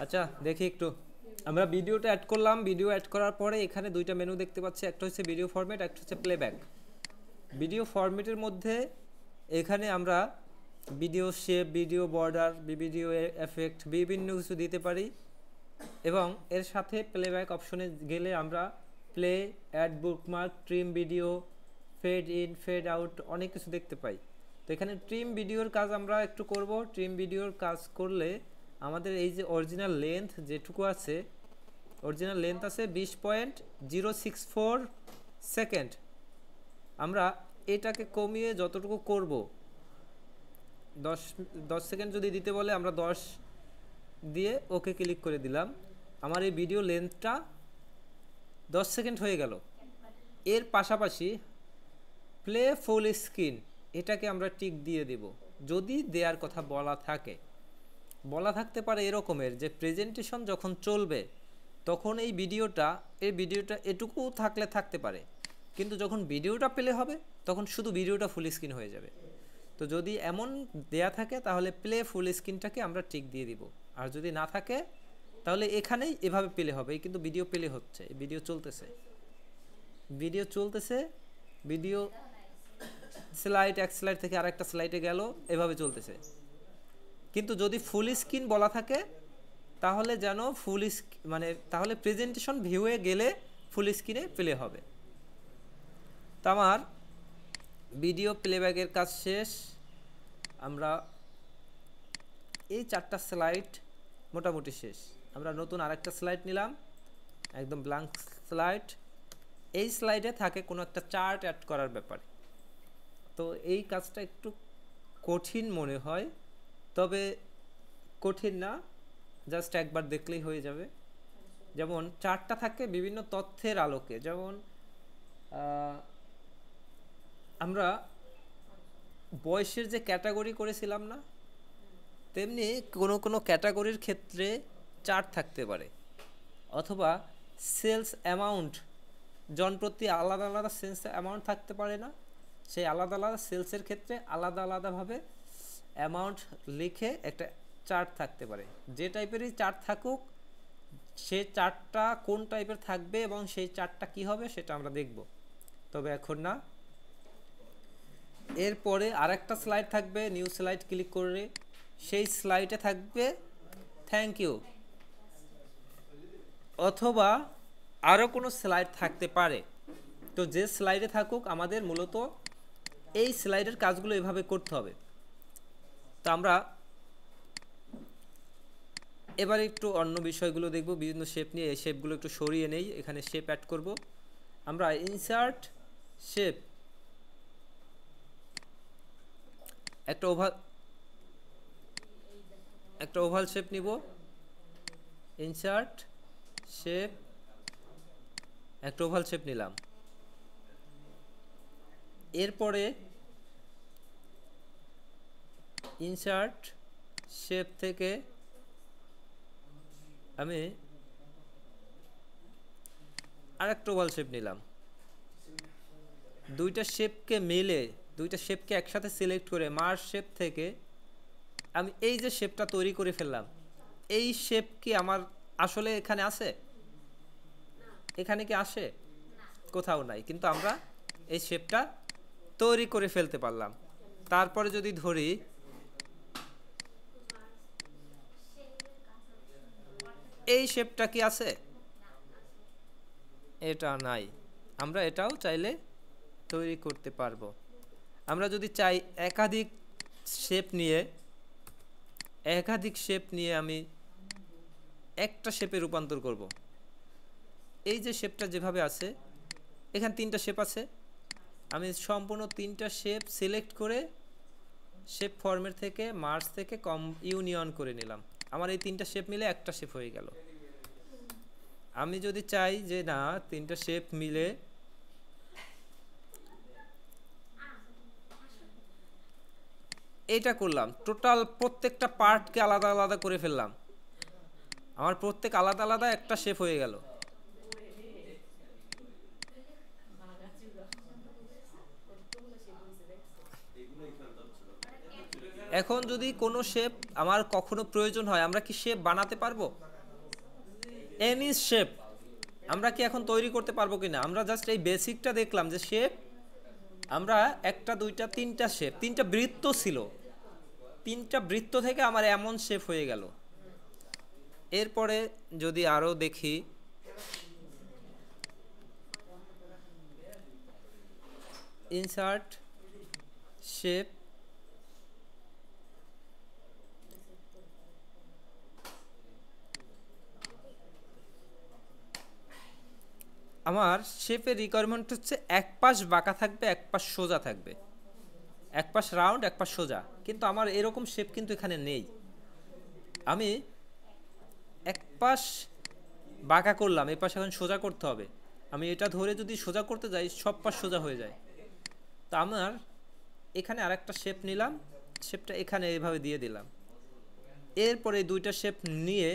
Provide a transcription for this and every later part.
আচ্ছা দেখি একটু আমরা ভিডিওটা অ্যাড করলাম। ভিডিও অ্যাড করার পরে এখানে দুইটা মেনু দেখতে পাচ্ছি, একটা হচ্ছে ভিডিও ফরম্যাট, একটা হচ্ছে প্লেব্যাক। ভিডিও ফরম্যাটের মধ্যে এখানে আমরা video shape, video border, video effect বিভিন্ন কিছু দিতে পারি এবং এর সাথে প্লেব্যাক অপশনে গেলে আমরা play, add bookmark, trim video, fade in, fade out অনেক কিছু দেখতে পাই। তো এখানে ট্রিম ভিডিওর কাজ আমরা একটু করব। ট্রিম ভিডিওর কাজ করলে আমাদের এই যে অরিজিনাল লেন্থ যেটুকু আছে, অরিজিনাল লেন্থ আছে 20.064 সেকেন্ড। আমরা এটাকে কমিয়ে যতটুকু করব, 10 সেকেন্ড যদি দিতে বলে আমরা 10 দিয়ে ওকে ক্লিক করে দিলাম। আমার এই ভিডিও লেন্থটা 10 সেকেন্ড হয়ে গেল। এর পাশাপাশি প্লে ফুল স্ক্রিন এটাকে আমরা টিক দিয়ে দেব। যদি দেওয়ার কথা বলা থাকতে পারে এরকমের যে প্রেজেন্টেশন যখন চলবে তখন এই ভিডিওটা এটুকু থাকতে পারে, কিন্তু যখন ভিডিওটা প্লে হবে তখন শুধু ভিডিওটা ফুল স্ক্রিন হয়ে যাবে। তো যদি এমন দেয়া থাকে তাহলে প্লে ফুল স্ক্রিনটাকে আমরা টিক দিয়ে দিব, আর যদি না থাকে তাহলে এখানেই এভাবে প্লে হবে। কিন্তু ভিডিও প্লে হচ্ছে, ভিডিও চলতেছে, ভিডিও স্লাইড এক স্লাইড থেকে আরেকটা স্লাইডে গেল, এভাবে চলতেছে। কিন্তু যদি ফুল স্ক্রিন বলা থাকে তাহলে যেন তাহলে প্রেজেন্টেশন ভিউয়ে গেলে ফুল স্ক্রিনে প্লে হবে। তো আমার ভিডিও প্লেব্যাকের কাজ শেষ। আমরা এই 4টা স্লাইড মোটামুটি শেষ। আমরা নতুন আরেকটা স্লাইড নিলাম, একদম ব্ল্যাঙ্ক স্লাইড। এই স্লাইডে থাকে কোনো একটা চার্ট অ্যাড করার ব্যাপারে। তো এই কাজটা একটু কঠিন মনে হয়, তবে কঠিন না, জাস্ট একবার দেখলেই হয়ে যাবে। যেমন চার্টটা থাকে বিভিন্ন তথ্যের আলোকে, যেমন আমরা বয়সের যে ক্যাটাগরি করেছিলাম না, তেমনি কোনো ক্যাটাগরির ক্ষেত্রে চার্ট থাকতে পারে, অথবা সেলস অ্যামাউন্ট, জনপ্রতি আলাদা আলাদা সেলস অ্যামাউন্ট থাকতে পারে না, সেই আলাদা আলাদা সেলসের ক্ষেত্রে আলাদা আলাদাভাবে অ্যামাউন্ট লিখে একটা চার্ট থাকতে পারে। যে টাইপেরই চার্ট থাকুক, সে চার্টটা কোন টাইপের থাকবে এবং সেই চার্টটা কি হবে সেটা আমরা দেখব, তবে এখন না। এরপরে আরেকটা স্লাইড থাকবে, নিউ স্লাইড ক্লিক করে সেই স্লাইডে থাকবে থ্যাংক ইউ, অথবা আরও কোনো স্লাইড থাকতে পারে। তো যে স্লাইডে থাকুক আমাদের মূলত এই স্লাইডের কাজগুলো এভাবে করতে হবে। তো আমরা এবার একটু অন্য বিষয়গুলো দেখব, বিভিন্ন শেপ নিয়ে। এই শেপগুলো একটু সরিয়ে নেই, এখানে শেপ অ্যাড করব। আমরা ইনসার্ট শেপ, একটা ওভাল শেপ নিব। ইনসার্ট শেপ, একটা ওভাল শেপ নিলাম। এরপরে ইনসার্ট শেপ থেকে আমি আরেকটা ওভাল শেপ নিলাম। দুইটা শেপকে একসাথে সিলেক্ট করে মার্জ শেপ থেকে আমি এই যে শেপটা তৈরি করে ফেললাম, এই শেপ কি আমার আসলে এখানে আছে? এখানে কি আসে? কোথাও নাই, কিন্তু আমরা এই শেপটা তৈরি করে ফেলতে পারলাম। তারপরে যদি ধরি এই শেপটা কি আছে? এটা নাই, আমরা এটাও চাইলে তৈরি করতে পারবো। আমরা যদি চাই একাধিক শেপ নিয়ে আমি একটা শেপে রূপান্তর করব। এই যে শেপটা যেভাবে আছে, এখানে 3টা শেপ আছে, আমি সম্পূর্ণ 3টা শেপ সিলেক্ট করে শেপ ফরম্যাট থেকে মার্জ থেকে ইউনিয়ন করে নিলাম। আমার এই 3টা শেপ মিলে একটা শেপ হয়ে গেল। আমি যদি চাই যে না 3টা শেপ মিলে এটা করলাম, টোটাল প্রত্যেকটা পার্টকে আলাদা আলাদা করে ফেললাম, আমার প্রত্যেক আলাদা আলাদা একটা শেপ হয়ে গেল। এখন যদি কোনো শেপ আমার কখনো প্রয়োজন হয়, আমরা কি শেপ বানাতে পারবো? এনি শেপ আমরা কি এখন তৈরি করতে পারবো কিনা? আমরা জাস্ট এই বেসিকটা দেখলাম যে শেপ, আমরা একটা দুইটা তিনটা শেপ, তিনটা বৃত্ত ছিল, তিনটা বৃত্ত থেকে আমার এমন শেপ হয়ে গেল। এরপরে যদি আরো দেখি, ইনসার্ট শেপ, আমার শেপের রিকোয়ারমেন্ট হচ্ছে এক পাশ বাঁকা থাকবে, এক পাশ সোজা থাকবে, এক পাশ রাউন্ড এক পাশ সোজা, কিন্তু আমার এরকম শেপ কিন্তু এখানে নেই। আমি এক পাশ বাঁকা করলাম, এই পাশ এখন সোজা করতে হবে, আমি এটা ধরে যদি সোজা করতে যাই সব পাশ সোজা হয়ে যায়। তো আমার এখানে আরেকটা শেপ নিলাম, শেপটা এখানে এইভাবে দিয়ে দিলাম। এরপরে এই দুইটা শেপ নিয়ে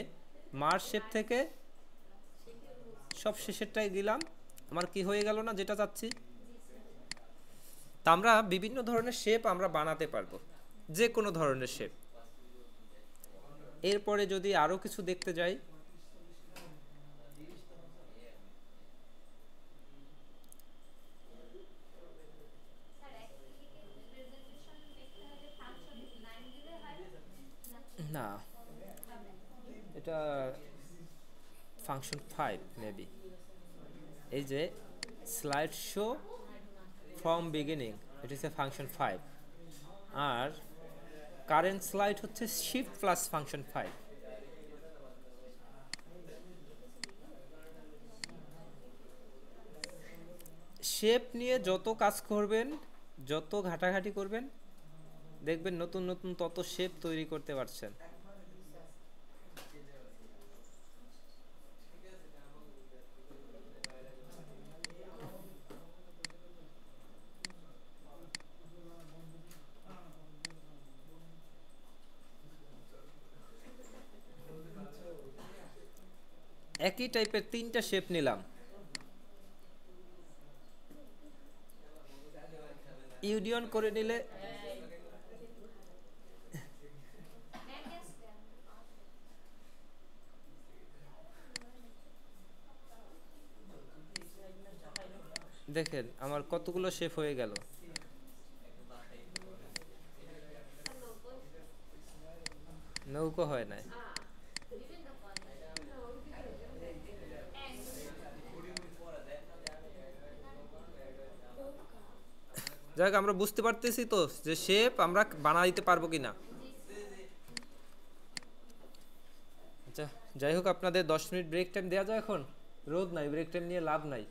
মার শেপ থেকে সব শেষেরটাই দিলাম, আমার কি হয়ে গেল না যেটা চাচ্ছি। তা আমরা বিভিন্ন ধরনের শেপ আমরা বানাতে পারবো, যে কোনো ধরনের শেপ। এরপরে যদি আরো কিছু দেখতে যাই, না এটা ফাংশন 5 মেবি, এই যে slide show from beginning, it is a function 5, আর কারেন্ট স্লাইড হচ্ছে শিফট প্লাস ফাংশন 5। শেপ নিয়ে যত কাজ করবেন, যত ঘাটাঘাটি করবেন, দেখবেন নতুন নতুন তত শেপ তৈরি করতে পারছেন। একই টাইপের তিনটা শেপ নিলাম, ইউনিয়ন করে নিলে দেখেন আমার কতগুলো শেপ হয়ে গেল। নৌকো হয় না, যাই হোক আমরা বুঝতে পারতেছি তো যে শেপ আমরা বানাইতে পারবো কিনা। আচ্ছা যাই হোক, আপনাদের 10 মিনিট ব্রেক টাইম দেওয়া যায় এখন? রোদ নাই, ব্রেক টাইম নিয়ে লাভ নাই।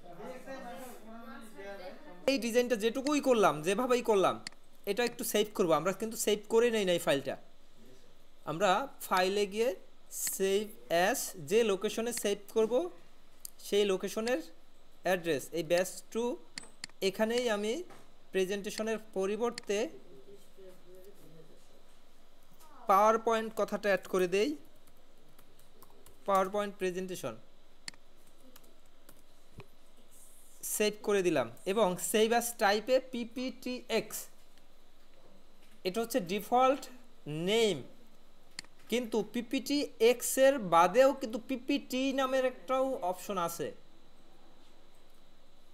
এই ডিজাইনটা যেটুকুই করলাম, যেভাবেই করলাম, এটা একটু সেভ করবো। আমরা কিন্তু সেভ করে নেই নাই ফাইলটা, আমরা ফাইলে গিয়ে সেভ অ্যাজ, যে লোকেশনে সেভ করব সেই লোকেশনের অ্যাড্রেস এই ব্যাস টু, এখানেই আমি প্রেজেন্টেশনের পরিবর্তে পাওয়ার পয়েন্ট কথাটা অ্যাড করে দেই, পাওয়ার পয়েন্ট প্রেজেন্টেশন সেভ করে দিলাম, এবং সেভ অ্যাজ টাইপে পিপিটিএক্স, এটা হচ্ছে ডিফল্ট নেম। কিন্তু পিপিটি এক্স এর বাদেও কিন্তু পিপিটি নামের একটাও অপশন আছে।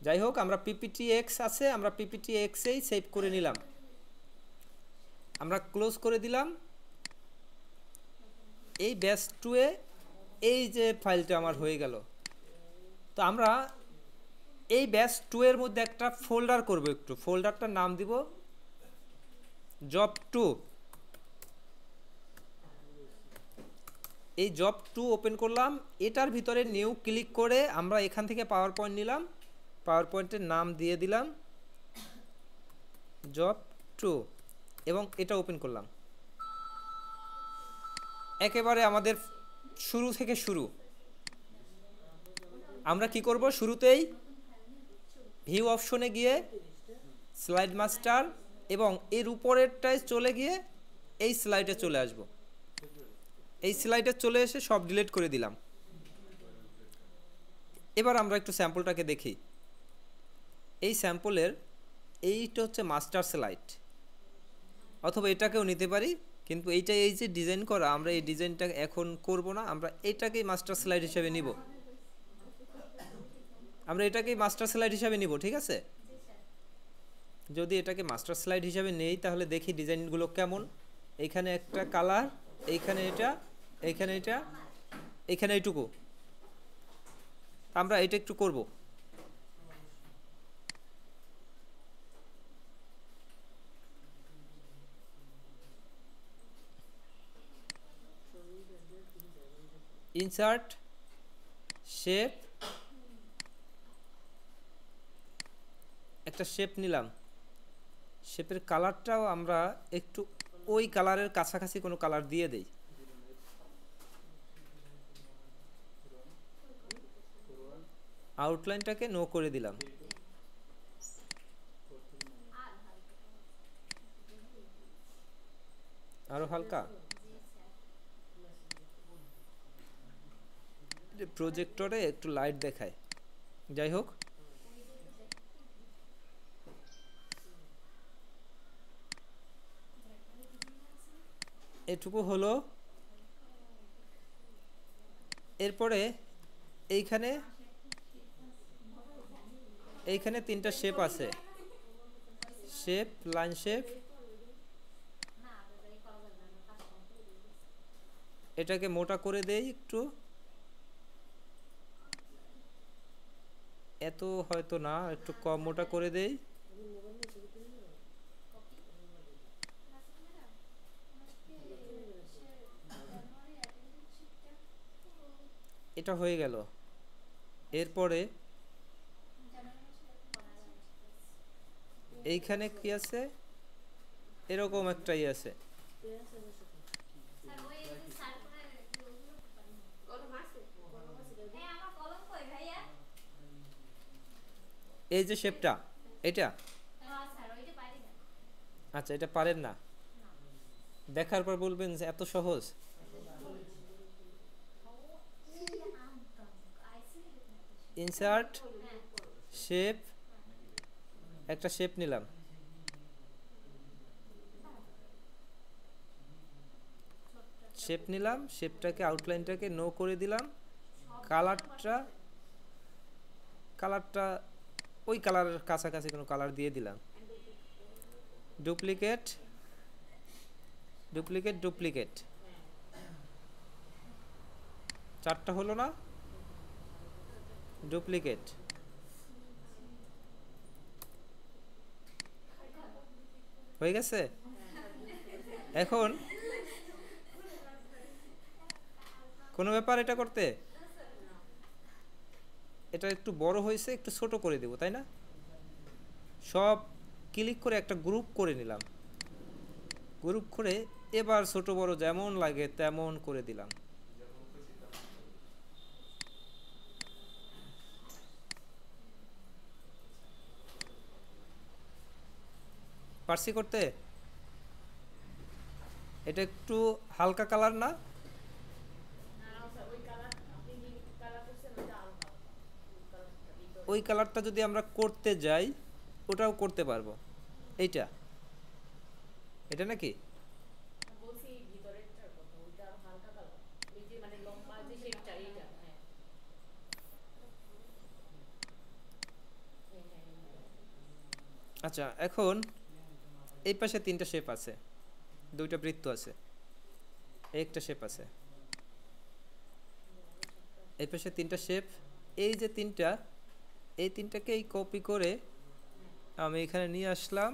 যাই হোক আমরা পিপিটি এক্স আছে, আমরা পিপিটি এক্সেই সেভ করে নিলাম, আমরা ক্লোজ করে দিলাম। এই ব্যাস টু এ এই যে ফাইলটা আমার হয়ে গেল। তো আমরা এই ব্যাস টু এর মধ্যে একটা ফোল্ডার করব, একটু ফোল্ডারটার নাম দিব জব 2। এই জব 2 ওপেন করলাম, এটার ভিতরে নিউ ক্লিক করে আমরা এখান থেকে পাওয়ার পয়েন্ট নিলাম, পাওয়ার পয়েন্টের নাম দিয়ে দিলাম জব 2 এবং এটা ওপেন করলাম। একেবারে আমাদের শুরু থেকে শুরু। আমরা কি করব, শুরুতেই ভিউ অপশনে গিয়ে স্লাইড মাস্টার এবং এর উপরেরটায় চলে গিয়ে এই স্লাইডে চলে আসব। এই স্লাইডে চলে এসে সব ডিলিট করে দিলাম। এবার আমরা একটু স্যাম্পলটাকে দেখি। এই স্যাম্পলের এইটা হচ্ছে মাস্টার স্লাইড, অথবা এটাকেও নিতে পারি, কিন্তু এইটা এই যে ডিজাইন করা, আমরা এই ডিজাইনটা এখন করব না, আমরা এটাকেই মাস্টার স্লাইড হিসেবে নিব। আমরা এটাকেই মাস্টার স্লাইড হিসেবে নিব, ঠিক আছে? যদি এটাকে মাস্টার স্লাইড হিসেবে নেই তাহলে দেখি ডিজাইনগুলো কেমন। এইখানে একটা কালার, এইখানে এটা, এইখানে এটা, এইখানে এইটুকু, আমরা এটা একটু করব। ইনসার্ট, শেপ, একটা শেপ নিলাম। শেপের কালারটাও আমরা একটু ওই কালারের কাছাকাছি কোনো কালার দিয়ে দেই। আউটলাইনটাকে নো করে দিলাম। আরো হালকা, প্রজেক্টরে একটু লাইট দেখায়। যাই হোক, এটুকু হলো। এরপরে এইখানে এইখানে তিনটা শেপ আছে, শেপ, লাইন শেপ। এটাকে মোটা করে দেই একটু, এত হয়তো না, একটু কম মোটা করে দেই। এটা হয়ে গেল। এরপরে এইখানে কি আছে, এরকম একটাই আছে। এই যে শেপটা, এটা আচ্ছা, এটা পারেন না, দেখার পর বলবেন যে এত সহজ। ইনসার্ট, শেপ, একটা শেপ নিলাম। শেপ নিলাম, শেপটাকে আউটলাইনটাকে নো করে দিলাম। কালারটা কালারটা ওই কালারের কাছাকাছি কোনো কালার দিয়ে দিলাম। ডুপ্লিকেট, ডুপ্লিকেট, ডুপ্লিকেট, চারটা হলো না? ডুপ্লিকেট, হয়ে গেছে। এখন কোনো ব্যাপার এটা করতে, এটা একটু বড় হয়েছে, একটু ছোট করে দেব, তাই না? সব ক্লিক করে একটা গ্রুপ করে নিলাম। গ্রুপ করে এবার ছোট বড় যেমন লাগে তেমন করে দিলাম। পারছি করতে? এটা একটু হালকা কালার না? ওই কালারটা যদি আমরা করতে যাই ওটাও করতে পারবো। এইটা, এটা নাকি? আচ্ছা, এখন এই পাশে তিনটা শেপ আছে, দুইটা বৃত্ত আছে, একটা শেপ আছে, এই পাশে তিনটা শেপ। এই যে তিনটা, এই তিনটাকেই কপি করে আমি এখানে নিয়ে আসলাম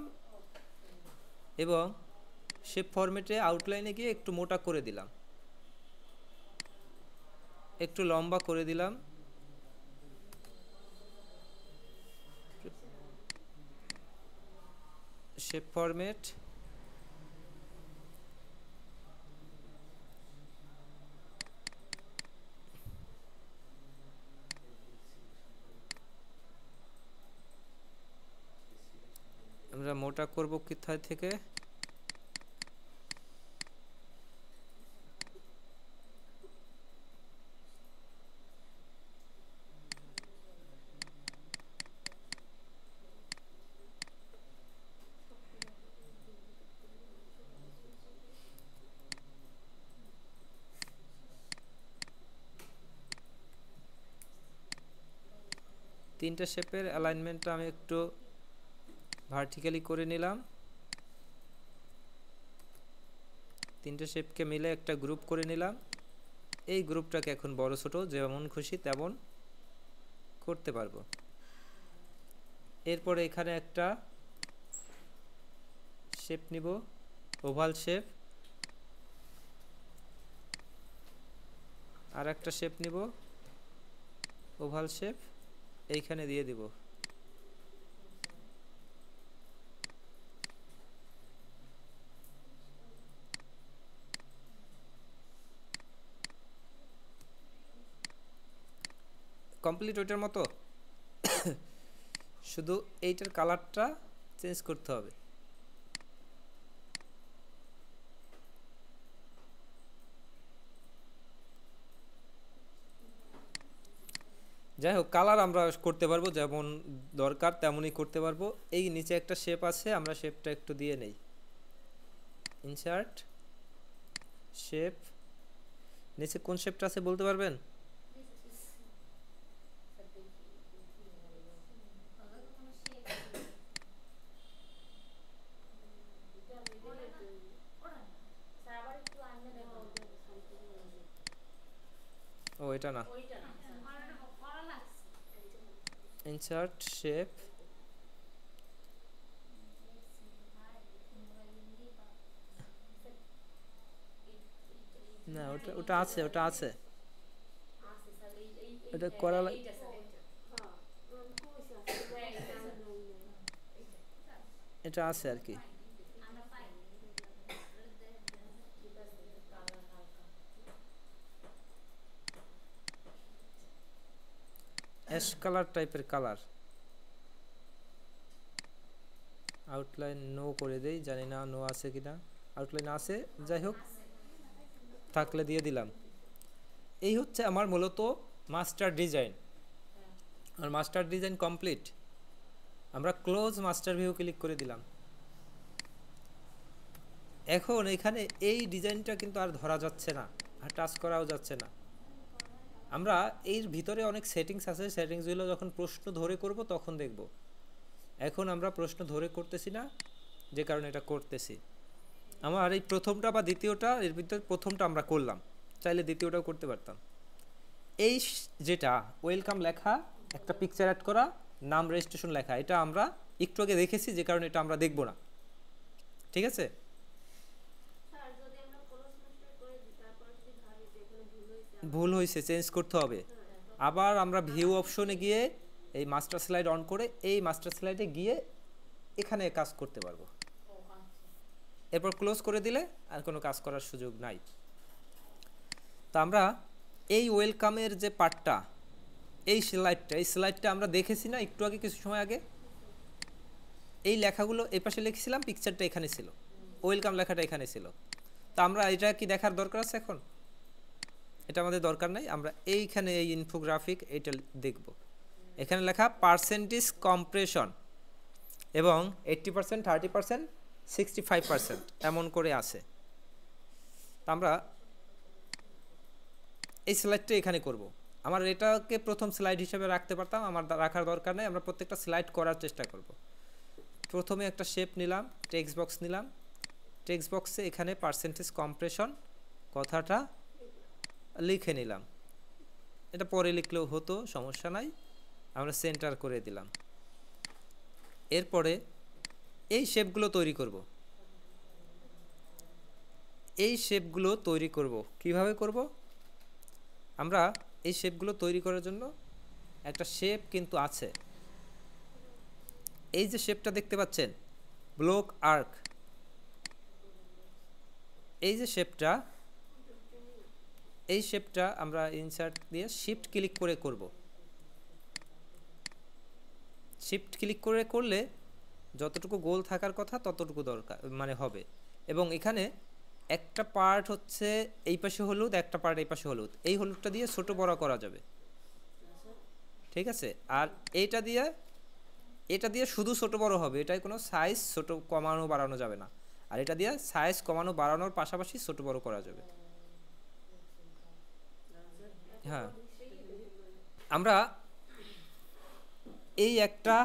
এবং শেপ ফরম্যাটে আউটলাইনে গিয়ে একটু মোটা করে দিলাম, একটু লম্বা করে দিলাম। শেপ ফরম্যাট, আমরা মোটা করব কোথায় থেকে? তিনটা শেপের অ্যালাইনমেন্টটা আমি একটু ভার্টিক্যালি করে নিলাম। তিনটে শেপকে মিলে একটা গ্রুপ করে নিলাম। এই গ্রুপটাকে এখন বড় ছোট যেমন খুশি তেমন করতে পারবো। এরপরে এখানে একটা শেপ নিব, ওভাল শেপ। আর একটা শেপ নিব, ওভাল শেপ, এইখানে দিয়ে দিব। কমপ্লিট ওইটার মতো, শুধু এইটার কালারটা চেঞ্জ করতে হবে। যাই হোক, কালার আমরা করতে পারবো যেমন দরকার তেমনই করতে পারবো। এই নিচে একটা শেপ আছে, আমরা শেপটা একটু দিয়ে নেই। ইনসার্ট শেপ, নিচে কোন শেপটা আছে বলতে পারবেন? ও এটা না, ইনসার্ট শেপ, না ওটা ওটা আছে, ওটা আছে, এটা করা এটা আছে আর কি। অ্যাশ কালার টাইপের কালার, আউটলাইন নো করে দেই, জানি না নো আছে কিনা। আউটলাইন আছে, যাই হোক থাকলে দিয়ে দিলাম। এই হচ্ছে আমার মূলত মাস্টার ডিজাইন। আর মাস্টার ডিজাইন কমপ্লিট। আমরা ক্লোজ মাস্টার ভিউ ক্লিক করে দিলাম। এখন এখানে এই ডিজাইনটা কিন্তু আর ধরা যাচ্ছে না, আর টাচ করাও যাচ্ছে না। আমরা এর ভিতরে অনেক সেটিংস আছে, সেটিংসগুলো যখন প্রশ্ন ধরে করব তখন দেখব। এখন আমরা প্রশ্ন ধরে করতেছি না, যে কারণে এটা করতেছি। আমার এই প্রথমটা বা দ্বিতীয়টা, এর ভিতরে প্রথমটা আমরা করলাম, চাইলে দ্বিতীয়টাও করতে পারতাম। এই যেটা ওয়েলকাম লেখা, একটা পিকচার অ্যাড করা, নাম রেজিস্ট্রেশন লেখা, এটা আমরা একটু আগে দেখেছি, যে কারণে এটা আমরা দেখব না। ঠিক আছে, ভুল হয়েছে চেঞ্জ করতে হবে। আবার আমরা ভিউ অপশনে গিয়ে এই মাস্টার স্লাইড অন করে এই মাস্টার স্লাইডে গিয়ে এখানে কাজ করতে পারবো। এরপর ক্লোজ করে দিলে আর কোনো কাজ করার সুযোগ নাই। তা আমরা এই ওয়েলকামের যে পার্টটা, এই স্লাইডটা আমরা দেখেছি না একটু আগে, কিছু সময় আগে। এই লেখাগুলো এই পাশে লিখেছিলাম, পিকচারটা এখানে ছিল, ওয়েলকাম লেখাটা এখানে ছিল। তা আমরা এটা কি দেখার দরকার আছে এখন? এটা আমাদের দরকার নাই। আমরা এইখানে এই ইনফোগ্রাফিক এটা দেখব। এখানে লেখা পার্সেন্টেজ কম্প্রেশন এবং 80%, 30%, 65% এমন করে আছে। আমরা এই স্লাইডটা এখানে করব। আমার এটাকে প্রথম স্লাইড হিসেবে রাখতে পারতাম, আমার রাখার দরকার নেই। আমরা প্রত্যেকটা স্লাইড করার চেষ্টা করব। প্রথমে একটা শেপ নিলাম, টেক্সট বক্স নিলাম, টেক্সট বক্সে এখানে পার্সেন্টেজ কম্প্রেশন কথাটা লিখে নিলাম। এটা পরে লিখলেও হতো, সমস্যা নাই। আমরা সেন্টার করে দিলাম। এরপরে এই শেপগুলো তৈরি করব। এই শেপগুলো তৈরি করব কিভাবে করব? আমরা এই শেপগুলো তৈরি করার জন্য একটা শেপ কিন্তু আছে। এই যে শেপটা দেখতে পাচ্ছেন, ব্লক আর্ক, এই যে শেপটা, এই শেপটা আমরা ইনসার্ট দিয়ে শিফট ক্লিক করে করব। শিফট ক্লিক করে করলে যতটুকু গোল থাকার কথা ততটুকু দরকার মানে হবে। এবং এখানে একটা পার্ট হচ্ছে এই পাশে হলুদ, একটা পার্ট এই পাশে হলুদ, এই হলুদটা দিয়ে ছোট বড় করা যাবে। ঠিক আছে, আর এটা দিয়ে শুধু ছোট বড় হবে, এটাই কোনো সাইজ ছোট কমানো বাড়ানো যাবে না। আর এটা দিয়ে সাইজ কমানো বাড়ানোর পাশাপাশি ছোট বড় করা যাবে। হ্যাঁ, আমরা এই একটা,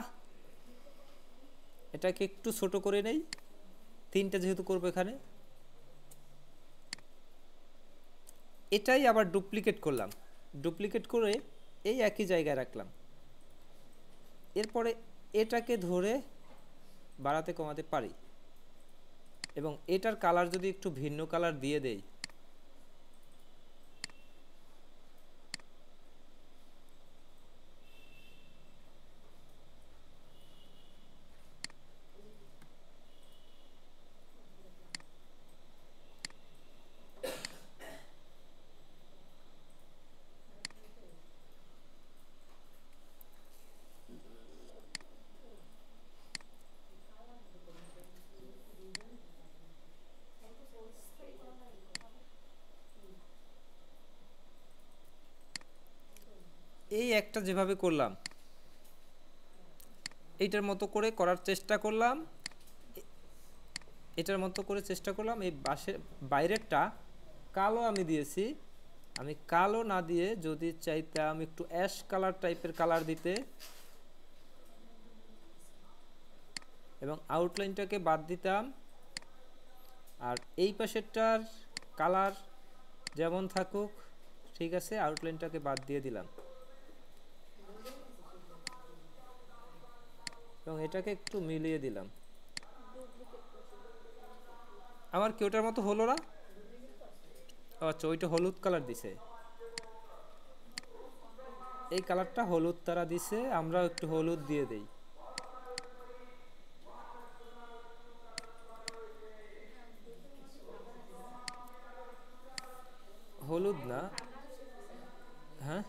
এটাকে একটু ছোট করে নেই, তিনটা যেহেতু করবো এখানে, এটাই আবার ডুপ্লিকেট করলাম, ডুপ্লিকেট করে এই একই জায়গায় রাখলাম। এরপরে এটাকে ধরে বাড়াতে কমাতে পারি, এবং এটার কালার যদি একটু ভিন্ন কালার দিয়ে দেই, এই একটা যেভাবে করলাম এইটার মতো করে করার চেষ্টা করলাম, এটার মতো করে চেষ্টা করলাম। এই বাসের বাইরেরটা কালো আমি দিয়েছি, আমি কালো না দিয়ে যদি চাইতাম একটু অ্যাশ কালার টাইপের কালার দিতে, এবং আউটলাইনটাকে বাদ দিতাম, আর এই পাশেরটার কালার যেমন থাকুক ঠিক আছে, আউটলাইনটাকে বাদ দিয়ে দিলাম, এবং এটাকে একটু মিলিয়ে দিলাম। আমার কি ওটার মতো হলো না? আচ্ছা, ওইটা হলুদ কালার দিছে, এই কালারটা হলুদ তারা দিছে, আমরা একটু হলুদ দিয়ে দেই। হলুদ না, হ্যাঁ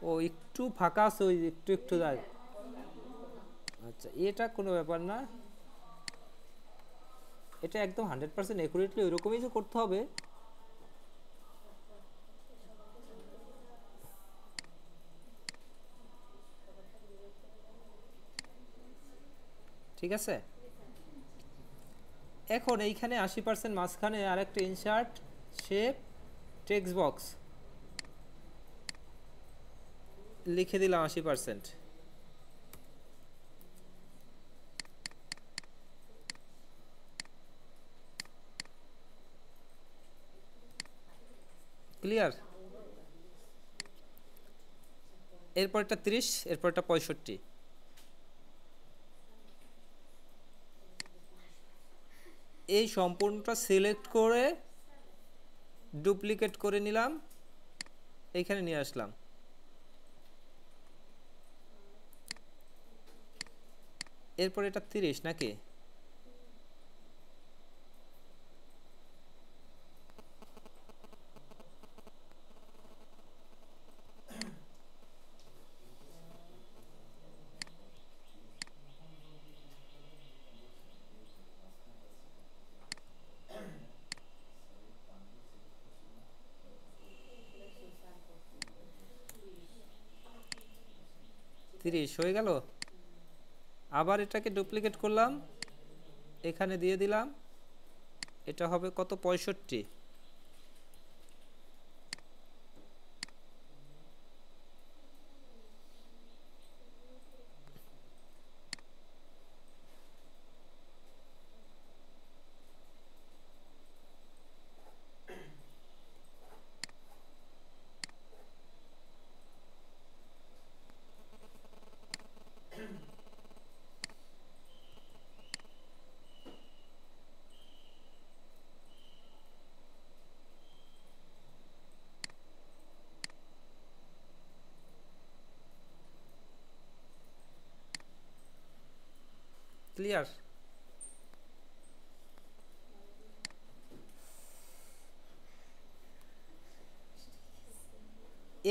ও একটু ফাঁকা আছে, ওই একটু একটু যায়। আচ্ছা, এটা কোনো ব্যাপার না, এটা একদম 100% একুরেটলি ওইরকমই যে করতে হবে। ঠিক আছে, এখন এইখানে 80% মাঝখানে আরেকটা ইনসার্ট শেপ টেক্সট বক্স লিখে দিলাম 80%। ক্লিয়ার? এরপরটা 30, এরপরটা 65। এই সম্পূর্ণটা সিলেক্ট করে ডুপ্লিকেট করে নিলাম, এইখানে নিয়ে আসলাম। এরপর এটা 30 নাকি? হয়ে গেল। আবার এটাকে ডুপ্লিকেট করলাম, এখানে দিয়ে দিলাম, এটা হবে কত? 65। ক্লিয়ার?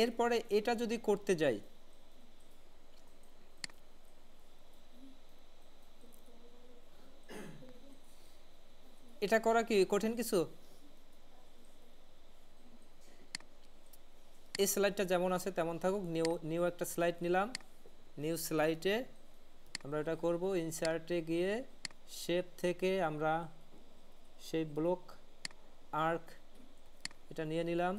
এরপরে এটা যদি করতে যাই, এটা করা কি কঠিন কিছু? এই স্লাইডটা যেমন আছে তেমন থাকুক, নিউ একটা স্লাইড নিলাম, নিউ স্লাইডে আমরা এটা করব, ইনসার্টে গিয়ে শেপ থেকে আমরা সেই ব্লক আর্ক এটা নিয়ে নিলাম।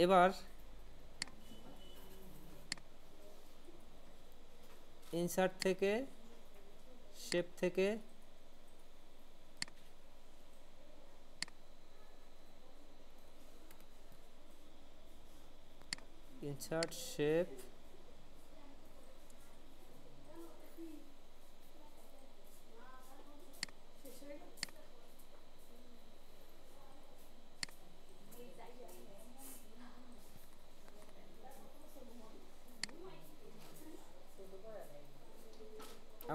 এবার ইনসার্ট থেকে শেপ থেকে ইনসার্ট শেপ,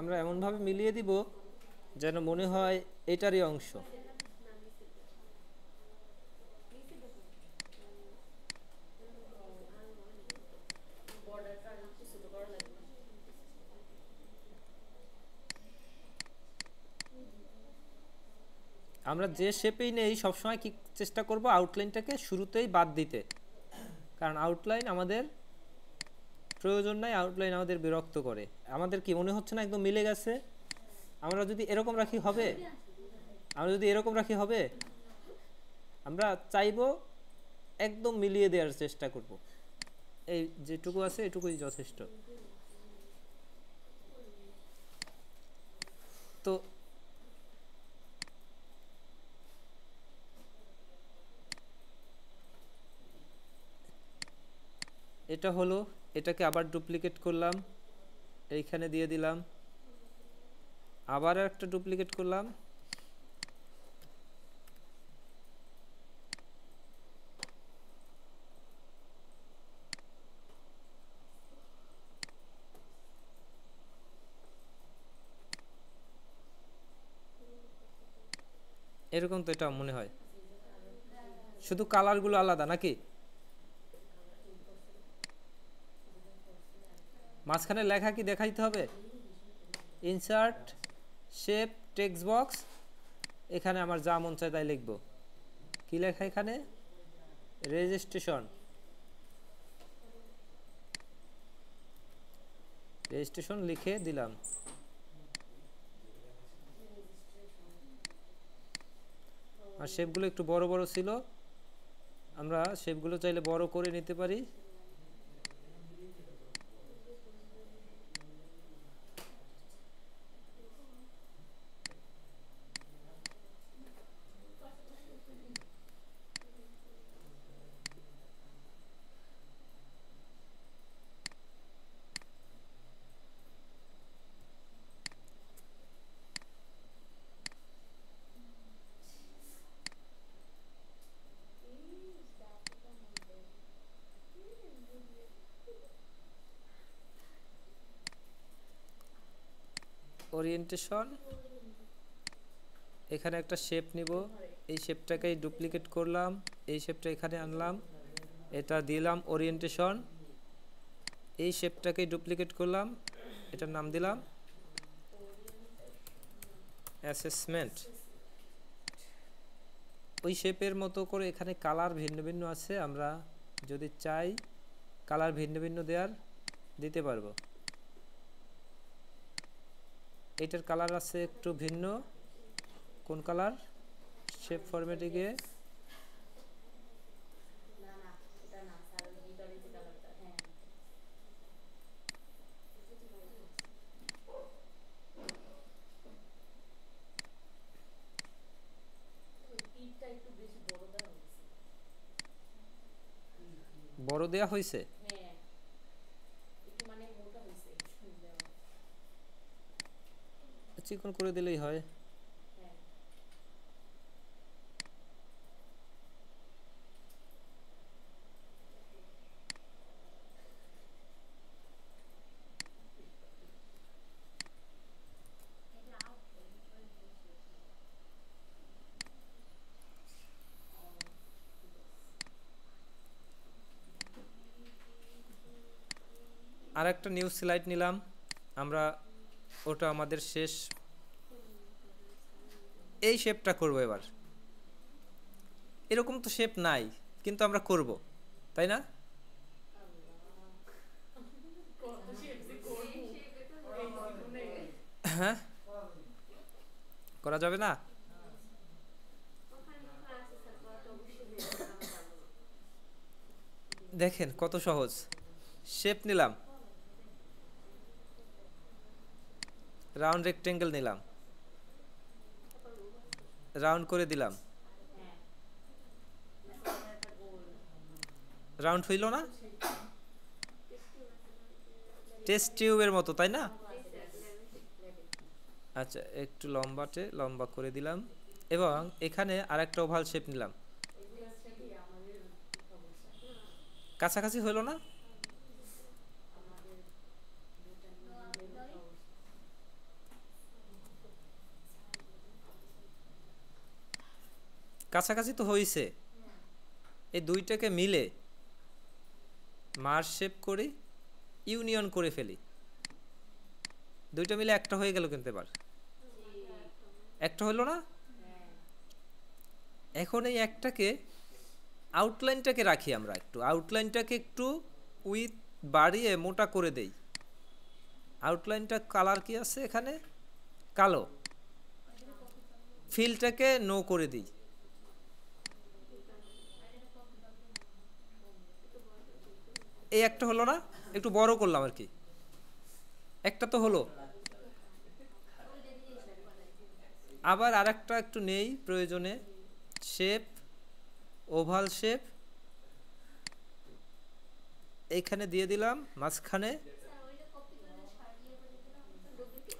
আমরা এমনভাবে মিলিয়ে দিব যেন মনে হয় এটারই অংশ। আমরা যে শেপেই নেই সবসময় কি চেষ্টা করব আউটলাইনটাকে শুরুতেই বাদ দিতে, কারণ আউটলাইন আমাদের প্রয়োজন নাই, আউটলাইন আমাদের বিরক্ত করে। আমাদের কি মনে হচ্ছে না একদম মিলে গেছে? আমরা যদি এরকম রাখি হবে, আমরা চাইবো একদম মিলিয়ে দেওয়ার চেষ্টা করব। এই যেটুকু আছে এটুকুই যথেষ্ট। তো এটা হলো, এটাকে আবার ডুপ্লিকেট করলাম, এইখানে দিয়ে দিলাম, আবার একটা ডুপ্লিকেট করলাম, এরকম। তো এটা মনে হয় শুধু কালারগুলো আলাদা নাকি? মাঝখানে লেখা কি দেখাইতে হবে? ইনসার্ট শেপ টেক্সট বক্স, এখানে আমার যা মন চায় তাই লিখব। কি লেখা এখানে? রেজিস্ট্রেশন। রেজিস্ট্রেশন লিখে দিলাম। আর শেপগুলো একটু বড় বড় ছিল, আমরা শেপগুলো চাইলে বড় করে নিতে পারি। ওরিয়েন্টেশন, এখানে একটা শেপ নিব, এই শেপটাকেই ডুপ্লিকেট করলাম, এই শেপটা এখানে আনলাম, এটা দিলাম ওরিয়েন্টেশন। এই শেপটাকেই ডুপ্লিকেট করলাম, এটার নাম দিলাম অ্যাসেসমেন্ট। ওই শেপের মতো করে এখানে কালার ভিন্ন ভিন্ন আছে, আমরা যদি চাই কালার ভিন্ন ভিন্ন দিতে পারবো। এটার কালার আছে একটু ভিন্ন। কোন কালার? শেপ ফরম্যাটে গিয়ে বড় দেয়া হয়েছে, চিকন করে দিলেই হয়। আর একটা নিউ স্লাইড নিলাম আমরা, ওটা আমাদের শেষ। এই শেপটা করব এবার। এরকম তো শেপ নাই, কিন্তু আমরা করব, তাই না? হ্যাঁ, করা যাবে না? দেখেন কত সহজ। শেপ নিলাম, রাউন্ড রেক্টেঙ্গেল নিলাম, রাউন্ড করে দিলাম, রাউন্ড হইল না? টেস্ট টিউবের মতো, তাই না? আচ্ছা, একটু লম্বা করে দিলাম, এবং এখানে আরেকটা ওভাল শেপ নিলাম। কাছাকাছি হইল না? কাছাকাছি তো হয়েছে। এই দুইটাকে মিলে মার্জ শেপ করি, ইউনিয়ন করে ফেলি। দুইটা মিলে একটা হয়ে গেল, কিন্তু এবার একটা হলো না? এখন এই একটাকে, আউটলাইনটাকে রাখি, আমরা একটু আউটলাইনটাকে একটু উইথ বাড়িয়ে মোটা করে দেই। আউটলাইনটা কালার কি আছে এখানে? কালো। ফিলটাকে নো করে দিই। এই একটা হলো না? একটু বড় করলাম আর কি, একটা তো হলো। আবার আরেকটা একটু নেই প্রয়োজনে, শেপ, ওভাল শেপ, এইখানে দিয়ে দিলাম মাঝখানে।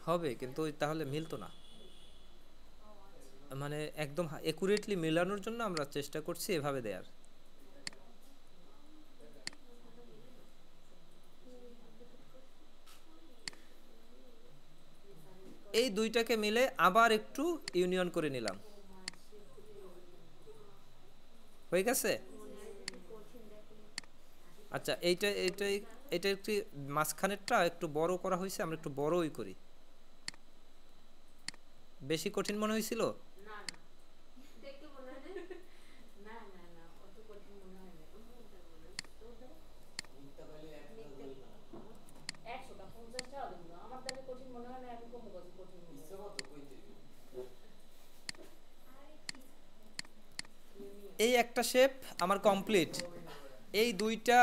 হবে, কিন্তু তাহলে মিলতো না। মানে একদম একুরেটলি মেলানোর জন্য আমরা চেষ্টা করছি এভাবে দেয়ার। এই দুইটাকে মিলে আবার একটু ইউনিয়ন করে নিলাম, হয়ে গেছে। আচ্ছা, এইটা একটু মাঝখানেরটা একটু বড় করা হয়েছে, আমরা একটু বড়ই করি। বেশি কঠিন মনে হয়েছিল? এই একটা শেপ আমার কমপ্লিট। এই দুইটা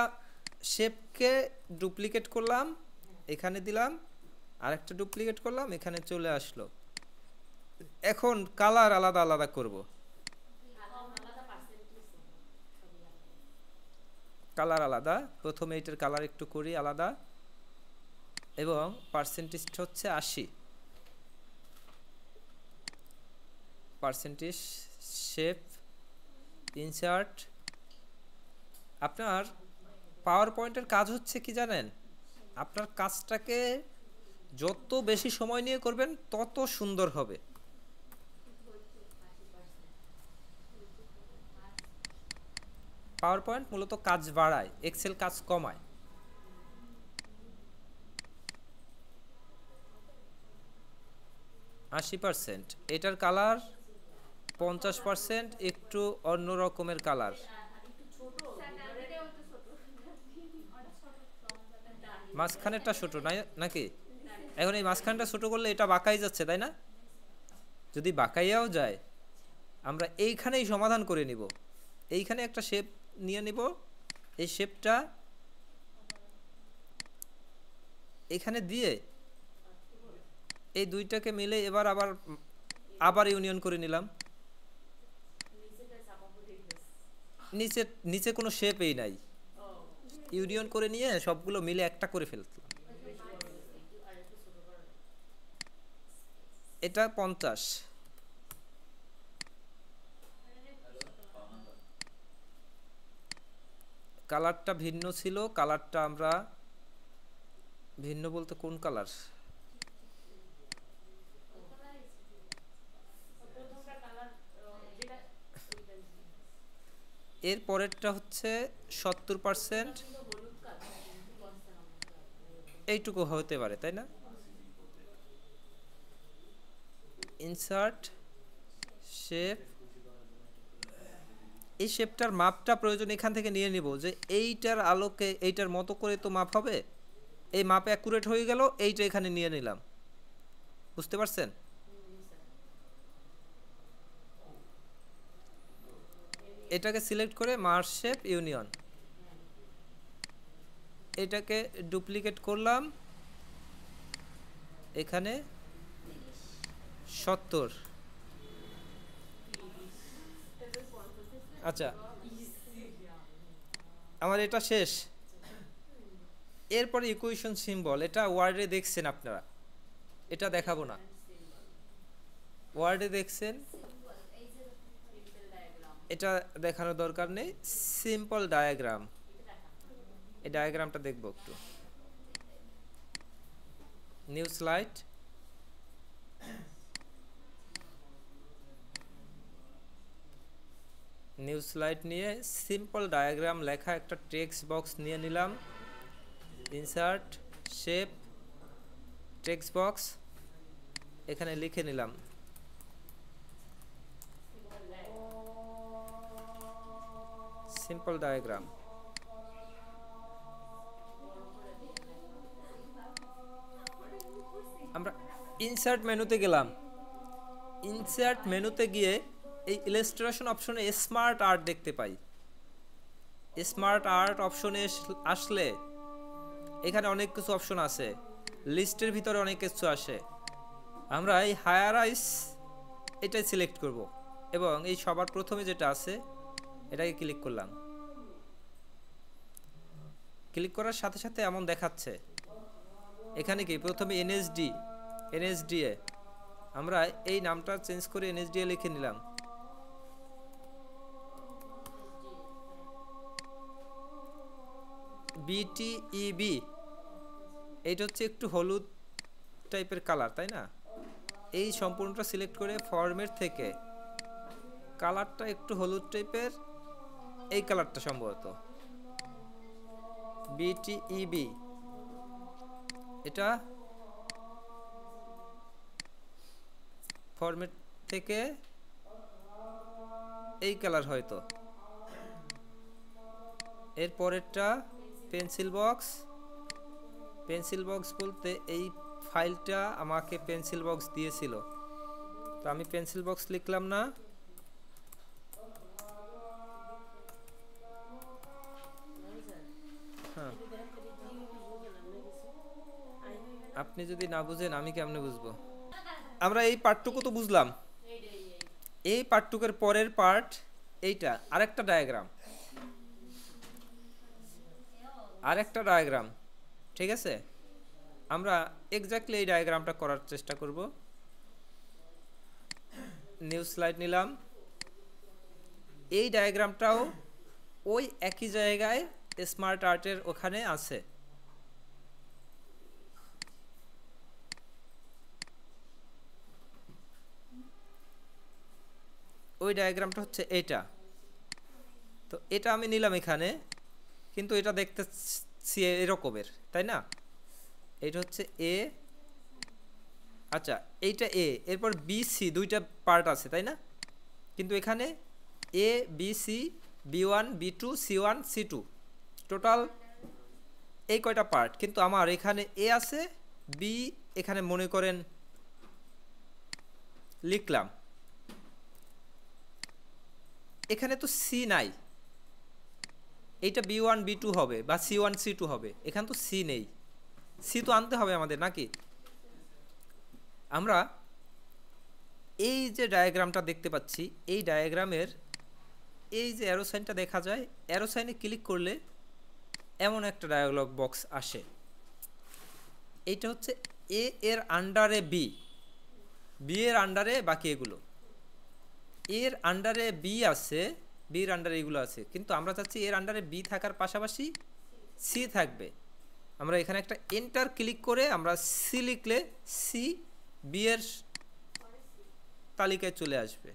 শেপকে ডুপ্লিকেট করলাম, এখানে দিলাম, আরেকটা ডুপ্লিকেট করলাম, এখানে চলে আসলো। এখন কালার আলাদা আলাদা করব। কালার আলাদা, প্রথমে এইটার কালার একটু করি আলাদা, এবং পার্সেন্টেজটা হচ্ছে 80। Percentage, shape, insert. আপনার পাওয়ার পয়েন্টের কাজ হচ্ছে কি জানেন? আপনার কাজটাকে যত বেশি সময় নিয়ে করবেন তত সুন্দর হবে। পাওয়ার পয়েন্ট মূলত কাজ বাড়ায়, এক্সেল কাজ কমায়। %80। এটার কালার 50%, একটু অন্য রকমের কালার। মাঝখানেরটা ছোট নাকি? এখন এই মাঝখানটা ছোট করলে এটা বাঁকাই যাচ্ছে, তাই না? যদি বাঁকাইয়াও যায়, আমরা এইখানেই সমাধান করে নিব। এইখানে একটা শেপ নিয়ে নিব, এই শেপটা এখানে দিয়ে এই দুইটাকে মিলে এবার আবার ইউনিয়ন করে নিলাম। নিচে কোনো শেপই নাই, ইউনিয়ন করে নিয়ে সবগুলো মিলে একটা করে ফেললাম। এটা 50। কালারটা ভিন্ন ছিল, কালারটা আমরা ভিন্ন বলতে কোন কালার? এর পরেরটা হচ্ছে 70%। এইটুকু হতে পারে, তাই না? Insert, shape. এই শেপটার মাপটা প্রয়োজন এখান থেকে নিয়ে নিব, যে এইটার আলোকে এইটার মতো করে তো মাপ হবে। এই মাপ অ্যাকুরেট হয়ে গেল, এইটা এখানে নিয়ে নিলাম। বুঝতে পারছেন? এটাকে সিলেক্ট করে মার্জ শেপ ইউনিয়ন, এটাকে ডুপ্লিকেট করলাম, এখানে 70। আচ্ছা, আমার এটা শেষ। এরপরে ইকুয়েশন সিম্বল, এটা ওয়ার্ডে দেখছেন আপনারা, এটা দেখাবো না, ওয়ার্ডে দেখছেন, এটা দেখানোর দরকার নেই। সিম্পল ডায়াগ্রাম, এই ডায়াগ্রামটা দেখবো একটু। নিউ স্লাইড, নিউ স্লাইড নিয়ে সিম্পল ডায়াগ্রাম লেখা একটা টেক্সট বক্স নিয়ে নিলাম, ইনসার্ট শেপ টেক্সট বক্স, এখানে লিখে নিলাম সিম্পল ডায়াগ্রাম। আমরা ইনসার্ট মেনুতে গেলাম, ইনসার্ট মেনুতে গিয়ে এই ইলাস্ট্রেশন অপশনে স্মার্ট আর্ট দেখতে পাই। স্মার্ট আর্ট অপশনে আসলে এখানে অনেক কিছু অপশন আছে, লিস্টের ভিতরে অনেক কিছু আসে। আমরা এই হায়ারাইজ এটাই সিলেক্ট করব এবং এই সবার প্রথমে যেটা আছে এটাকে ক্লিক করলাম। ক্লিক করার সাথে সাথে এমন দেখাচ্ছে, এখানে কি প্রথমে এনএসডিএ, আমরা এই নামটা চেঞ্জ করে এনএসডিএ লিখে নিলাম। বিটিইবি, এইটা হচ্ছে একটু হলুদ টাইপের কালার, তাই না? এই সম্পূর্ণটা সিলেক্ট করে ফরম্যাট থেকে কালারটা একটু হলুদ টাইপের, এই কালারটা সম্ভবত বিটিইবি, এটা ফরম্যাট থেকে এই কালার হয়তো। এরপরেরটা পেন্সিল বক্স, পেন্সিল বক্স বলতে এই ফাইলটা আমাকে পেন্সিল বক্স দিয়েছিল, তো আমি পেন্সিল বক্স লিখলাম না, হ্যাঁ আপনি যদি না বুঝেন আমি কেমনে বুঝবো? আমরা এই পার্টটুকু তো বুঝলাম, এই পার্টটুকের পরের পার্ট এইটা আরেকটা ডায়াগ্রাম, আরেকটা ডায়াগ্রাম, ঠিক আছে? আমরা এক্স্যাক্টলি এই ডায়াগ্রামটা করার চেষ্টা করব। নিউ স্লাইড নিলাম, এই ডায়াগ্রামটাও ওই একই জায়গায় স্মার্ট আর্টের ওখানে আছে। ওই ডায়াগ্রামটা হচ্ছে এটা, তো এটা আমি নিলাম এখানে, কিন্তু এটা দেখতেছি এরকমের, তাই না? এটা হচ্ছে এ, আচ্ছা এইটা এ, এরপর বি সি দুইটা পার্ট আছে, তাই না? কিন্তু এখানে A B C, B one B2 সি1 C two, total এই কয়টা পার্ট, কিন্তু আমার এখানে এ আছে, বি এখানে মনে করেন লিখলাম, এখানে তো সি নাই, এইটা বি1 বি2 হবে বা সি1 সি2 হবে, এখানে তো সি নেই, সি তো আনতে হবে আমাদের নাকি? আমরা এই যে ডায়াগ্রামটা দেখতে পাচ্ছি, এই ডায়াগ্রামের এই যে অ্যারো সাইনটা দেখা যায়, অ্যারো সাইনে ক্লিক করলে এমন একটা ডায়ালগ বক্স আসে, এইটা হচ্ছে এ এর আন্ডারে বি, বি এর আন্ডারে বাকি এগুলো, এর আন্ডারে বি আছে, বির আন্ডারে এগুলো আছে, কিন্তু আমরা চাচ্ছি এর আন্ডারে বি থাকার পাশাপাশি সি থাকবে। আমরা এখানে একটা এন্টার ক্লিক করে আমরা সি লিখলে সি বি এর তালিকায় চলে আসবে।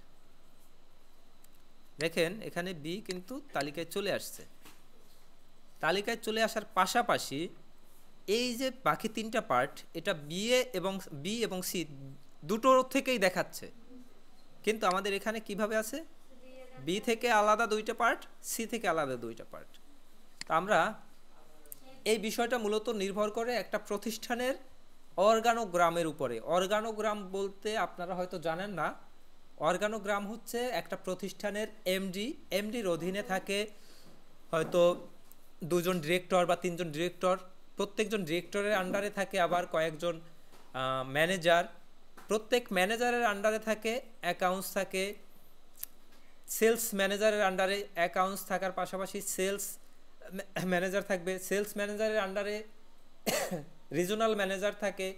দেখেন এখানে বি কিন্তু তালিকায় চলে আসছে। তালিকায় চলে আসার পাশাপাশি এই যে বাকি তিনটা পার্ট, এটা বি এবং সি দুটোর থেকেই দেখাচ্ছে, কিন্তু আমাদের এখানে কিভাবে আছে, বি থেকে আলাদা দুইটা পার্ট, সি থেকে আলাদা দুইটা পার্ট। তো আমরা এই বিষয়টা মূলত নির্ভর করে একটা প্রতিষ্ঠানের অর্গানোগ্রামের উপরে। অর্গানোগ্রাম বলতে আপনারা হয়তো জানেন না, অর্গানোগ্রাম হচ্ছে একটা প্রতিষ্ঠানের এমডির অধীনে থাকে হয়তো দুজন ডিরেক্টর বা তিনজন ডিরেক্টর, প্রত্যেকজন ডিরেক্টরের আন্ডারে থাকে আবার কয়েকজন ম্যানেজার, প্রত্যেক ম্যানেজারের আন্ডারে থাকে অ্যাকাউন্টস থাকে, সেলস ম্যানেজারের আন্ডারে অ্যাকাউন্টস থাকার পাশাপাশি সেলস ম্যানেজার থাকবে, সেলস ম্যানেজারের আন্ডারে রিজনাল ম্যানেজার থাকে,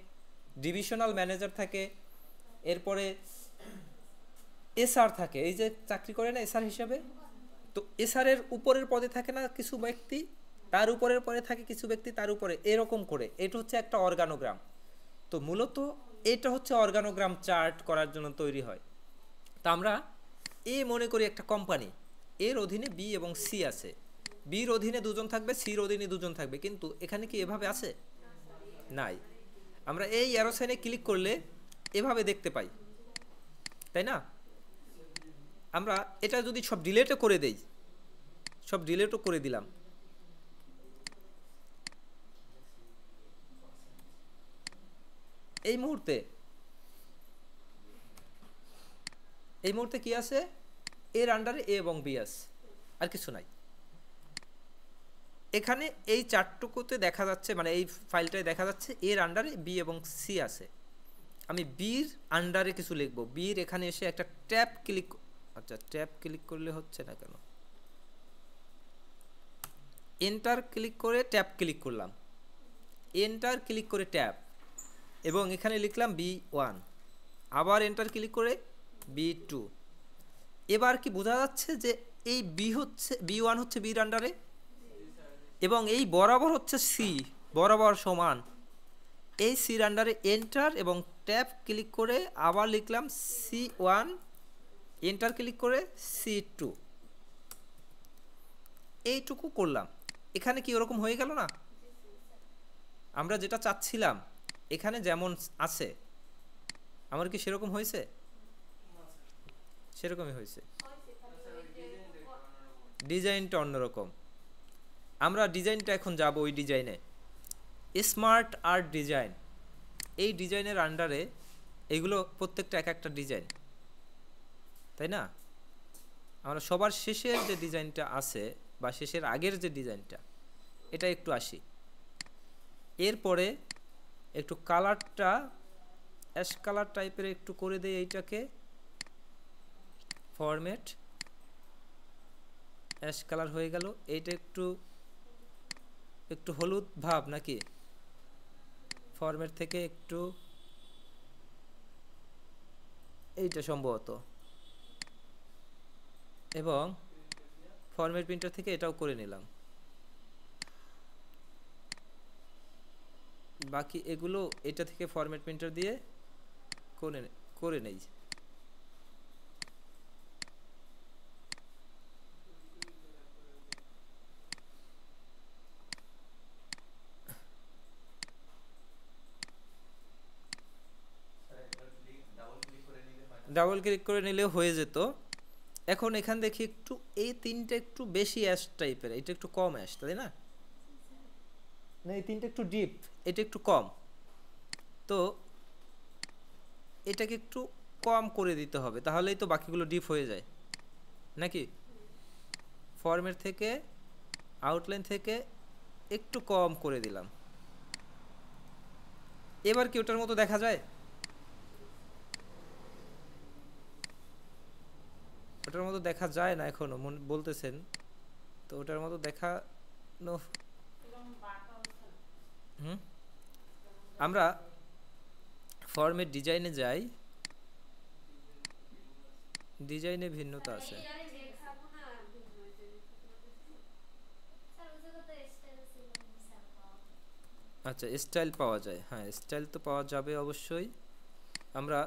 ডিভিশনাল ম্যানেজার থাকে, এরপরে এসআর থাকে, এই যে চাকরি করে না এসআর হিসাবে, তো এসআরের উপরের পদে থাকে না কিছু ব্যক্তি, তার উপরের পদে থাকে কিছু ব্যক্তি, তার উপরে, এরকম করে। এটা হচ্ছে একটা অর্গানোগ্রাম। তো মূলত এটা হচ্ছে অর্গানোগ্রাম চার্ট করার জন্য তৈরি হয়। তা আমরা এ মনে করি একটা কোম্পানি, এর অধীনে বি এবং সি আছে, বির অধীনে দুজন থাকবে, সির অধীনে দুজন থাকবে, কিন্তু এখানে কি এভাবে আছে? নাই। আমরা এই অ্যারো সাইনে ক্লিক করলে এভাবে দেখতে পাই, তাই না? আমরা এটা যদি সব ডিলেটও করে দেই, সব ডিলেটও করে দিলাম, এই মুহূর্তে কি আছে? এর আন্ডারে এ এবং বি আছে, আর কিছু নাই। এখানে এই চারটুকুতে দেখা যাচ্ছে, মানে এই ফাইলটায় দেখা যাচ্ছে এর আন্ডারে বি এবং সি আছে। আমি বির আন্ডারে কিছু লিখবো, বির এখানে এসে একটা ট্যাব ক্লিক, আচ্ছা ট্যাব ক্লিক করলে হচ্ছে না কেন, এন্টার ক্লিক করে ট্যাব ক্লিক করলাম, এন্টার ক্লিক করে ট্যাব, এবং এখানে লিখলাম B1, আবার এন্টার ক্লিক করে B2। এবার কি বোঝা যাচ্ছে যে এই B1 হচ্ছে বির আন্ডারে, এবং এই বরাবর হচ্ছে সি, বরাবর সমান এই সির আন্ডারে। এন্টার এবং ট্যাব ক্লিক করে আবার লিখলাম C1, এন্টার ক্লিক করে C2, এইটুকু করলাম। এখানে কি ওরকম হয়ে গেল না? আমরা যেটা চাচ্ছিলাম এখানে যেমন আছে, আমার কি সেরকম হয়েছে? সেরকমই হয়েছে, ডিজাইনটা অন্যরকম। আমরা ডিজাইনটা এখন যাব ওই ডিজাইনে, স্মার্ট আর্ট ডিজাইন। এই ডিজাইনের আন্ডারে এগুলো প্রত্যেকটা এক একটা ডিজাইন, তাই না? আমরা সবার শেষের যে ডিজাইনটা আছে বা শেষের আগের যে ডিজাইনটা, এটা একটু আসি। এরপরে একটু কালারটা অ্যাশ কালার টাইপের একটু করে দেই, এইটাকে ফরম্যাট অ্যাশ কালার হয়ে গেল। এইটা একটু হলুদ ভাব নাকি, ফরম্যাট থেকে একটু এইটা সম্ভবত, এবং ফরম্যাট প্রিন্টার থেকে এটাও করে নিলাম। বাকি এগুলো এটা থেকে ফরম্যাট প্রিন্টার দিয়ে করে নেই। ডাবল ক্লিক করে নিলেও হয়ে যেত। এখন এখান দেখি একটু এই তিনটা একটু বেশি অ্যাশ টাইপের, এটা একটু কম অ্যাশ, তাই না? না এই তিনটা একটু ডিপ, এটা একটু কম, তো এটাকে একটু কম করে দিতে হবে, তাহলেই তো বাকিগুলো ডিপ হয়ে যায় নাকি। ফরম্যাট থেকে আউটলাইন থেকে একটু কম করে দিলাম। এবার কি ওটার মতো দেখা যায়? ওটার মতো দেখা যায় না এখনো বলতেছেন, তো ওটার মতো দেখানো। আমরা ফর্মের ডিজাইনে যাই, ডিজাইনে ভিন্নতা আছে। আচ্ছা স্টাইল পাওয়া যায়, হ্যাঁ স্টাইল তো পাওয়া যাবে অবশ্যই। আমরা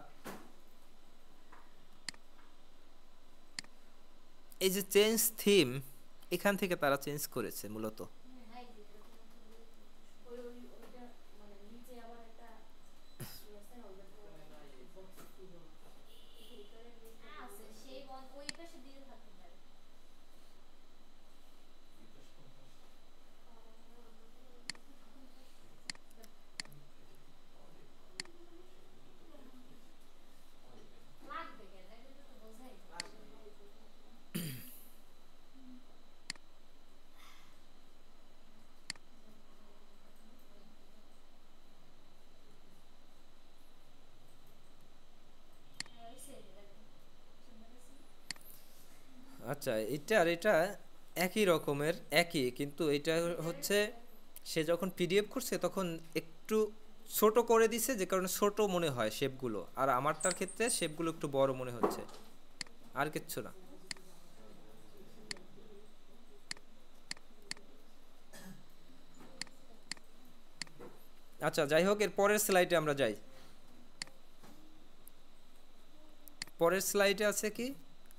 এই যে চেঞ্জ থিম, এখান থেকে তারা চেঞ্জ করেছে মূলত। আচ্ছা, এটা আর এটা একই রকমের, একই, কিন্তু এটা হচ্ছে সে যখন পিডিএফ করছে তখন একটু ছোট করে দিছে, যে কারণে ছোট মনে হয় শেপগুলো, আর আমারটার ক্ষেত্রে শেপগুলো একটু বড় মনে হচ্ছে, আর কিচ্ছু না। আচ্ছা যাই হোক, এর পরের স্লাইডে আমরা যাই। পরের স্লাইডে আছে কি,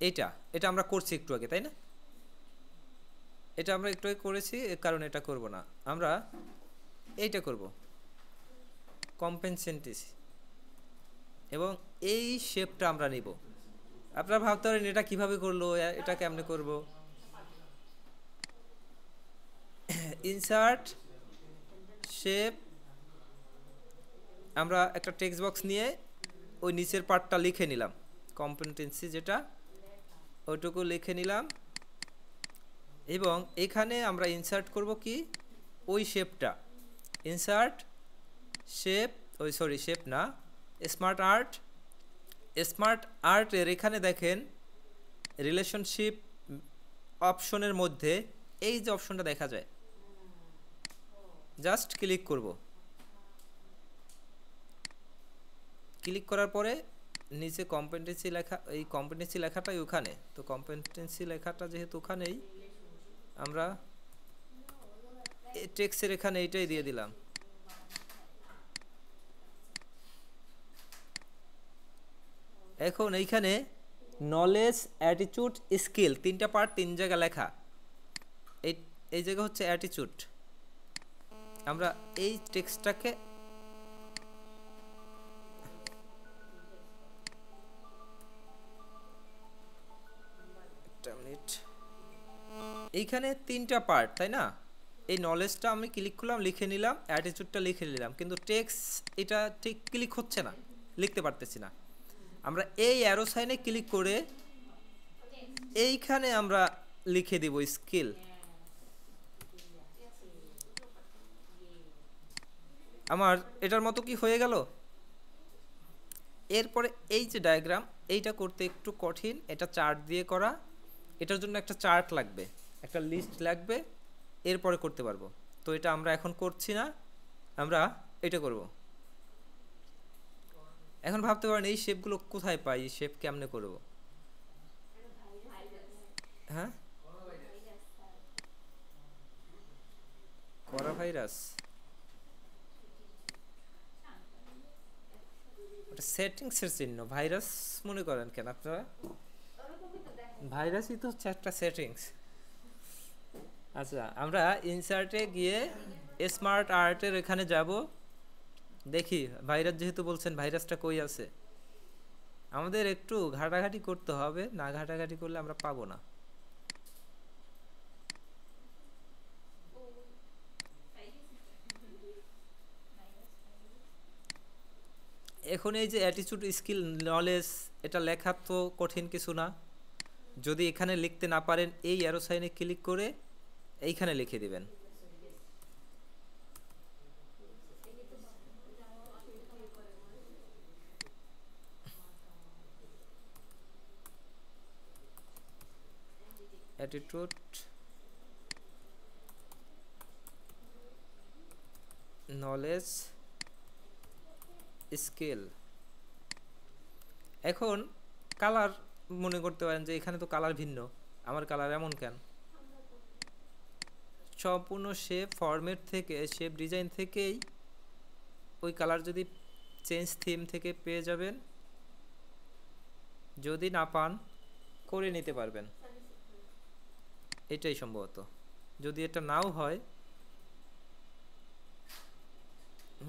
এটা এটা আমরা করছি একটু আগে, তাই না? এটা আমরা একটু আগে করেছি, এর কারণে এটা করব না, আমরা এইটা করব, কম্পেনসেন্টিস, এবং এই শেপটা আমরা নিব। আপনারা ভাবতে পারেন এটা কিভাবে করলো, এটা কেমনে করব। ইনসার্ট শেপ, আমরা একটা টেক্সট বক্স নিয়ে ওই নিচের পার্টটা লিখে নিলাম, কম্পেটেন্সি যেটা ওইটুকু লিখে নিলাম, এবং এখানে আমরা ইনসার্ট করব কি, ওই শেপটা, ইনসার্ট শেপ, ওই সরি শেপ না, স্মার্ট আর্ট। স্মার্ট আর্টের এখানে দেখেন রিলেশনশিপ অপশনের মধ্যে এই যে অপশনটা দেখা যায়, জাস্ট ক্লিক করব, ক্লিক করার পরে নিচে কম্পিটেন্সি লেখা, এই কম্পিটেন্সি লেখাটাই ওখানে, তো কম্পিটেন্সি লেখাটা যেহেতু ওখানেই, আমরা টেক্সটের এখানে এইটাই দিয়ে দিলাম। এখন এইখানে নলেজ, অ্যাটিটিউড, স্কিল, তিনটা পার্ট তিন জায়গা লেখা, এই এই জায়গা হচ্ছে অ্যাটিটিউড। আমরা এই টেক্সটটাকে এইখানে তিনটা পার্ট, তাই না? এই নলেজটা আমি ক্লিক করলাম, লিখে নিলাম, অ্যাটিটিউডটা লিখে নিলাম, কিন্তু টেক্সট এটা ঠিক ক্লিক হচ্ছে না, লিখতে পারতেছি না। আমরা এই অ্যারো সাইনে ক্লিক করে এইখানে আমরা লিখে দিব স্কিল। আমার এটার মতো কি হয়ে গেল? এরপরে এই যে ডায়াগ্রাম, এইটা করতে একটু কঠিন, এটা চার্ট দিয়ে করা, এটার জন্য একটা চার্ট লাগবে, একটা লিস্ট লাগবে, এরপরে করতে পারবো। তো এটা আমরা এখন করছি না, আমরা এটা করব। এখন ভাবতে পারেন এই শেপগুলো কোথায় পাই, এই শেপ কেমনে করব? হ্যাঁ, করা ভাইরাস, ওটা সেটিংসের চিহ্ন, ভাইরাস মনে করেন কেন আপনারা? ভাইরাসই তো হচ্ছে একটা সেটিংস। আচ্ছা, আমরা ইনসার্টে গিয়ে স্মার্ট আর্টের এখানে যাব, দেখি ভাইরাস যেহেতু বলছেন, ভাইরাসটা কই আছে। আমাদের একটু ঘাটাঘাটি করতে হবে, না ঘাটাঘাটি করলে আমরা পাবো না। এখন এই যে অ্যাটিটিউড, স্কিল, নলেজ, এটা লেখা তো কঠিন কিছু না। যদি এখানে লিখতে না পারেন, এই অ্যারো সাইনে ক্লিক করে এইখানে লিখে দিবেন। Attitude, knowledge, skill. এখন কালার মনে করতে পারেন যে এখানে তো কালার ভিন্ন, আমার কালার এমন কেন? সম্পূর্ণ শেপ ফরম্যাট থেকে, শেপ ডিজাইন থেকেই ওই কালার যদি চেঞ্জ থিম থেকে পেয়ে যাবেন, যদি না পান করে নিতে পারবেন, এটাই সম্ভবত। যদি এটা নাও হয়,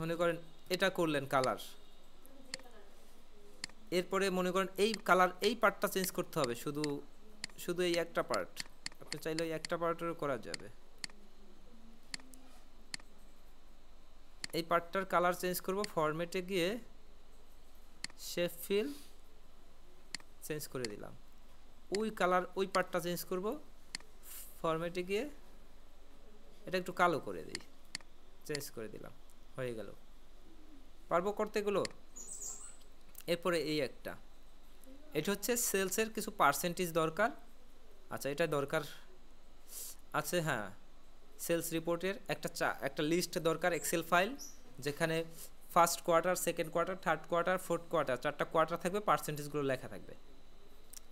মনে করেন এটা করলেন কালার, এরপরে মনে করেন এই কালার, এই পার্টটা চেঞ্জ করতে হবে, শুধু শুধু এই একটা পার্ট, আপনি চাইলে এই একটা পার্টেরও করা যাবে। এই পার্টটার কালার চেঞ্জ করব, ফরম্যাটে গিয়ে শেপ ফিল চেঞ্জ করে দিলাম, ওই কালার, ওই পার্টটা চেঞ্জ করব, ফরম্যাটে গিয়ে এটা একটু কালো করে দিই, চেঞ্জ করে দিলাম, হয়ে গেল। পারবো করতে এগুলো? এরপরে এই একটা, এটা হচ্ছে সেলসের কিছু পার্সেন্টেজ দরকার, আচ্ছা এটা দরকার আছে, হ্যাঁ সেলস রিপোর্টের একটা লিস্ট দরকার, এক্সেল ফাইল, যেখানে first quarter, second quarter, third quarter, fourth quarter, 4টা কোয়ার্টার থাকবে, পার্সেন্টেজগুলো লেখা থাকবে,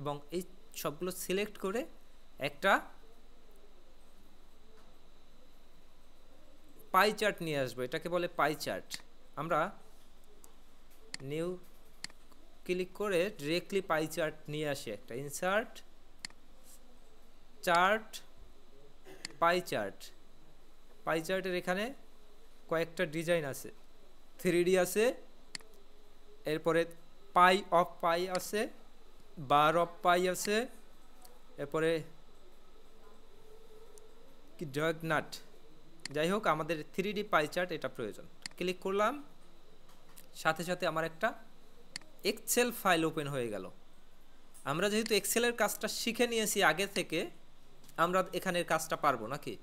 এবং এই সবগুলো সিলেক্ট করে একটা পাই চার্ট নিয়ে আসবো, এটাকে বলে পাই চার্ট। আমরা নিউ ক্লিক করে ডিরেক্টলি পাই চার্ট নিয়ে আসি, একটা ইনসার্ট চার্ট, পাই চার্ট। পাই চার্টের এখানে কয়েকটা ডিজাইন আছে, 3D আছে, এরপরে পাই অফ পাই আছে, বার অফ পাই আছে, এরপরে কি ডায়াগনাট, যাই হোক আমাদের 3D পাই চার্ট এটা প্রয়োজন। ক্লিক করলাম, সাথে সাথে আমার একটা এক্সেল ফাইল ওপেন হয়ে গেল। আমরা যেহেতু এক্সেলের কাজটা শিখে নিয়েছি আগে থেকে, আমরা এখানের কাজটা পারবো নাকি।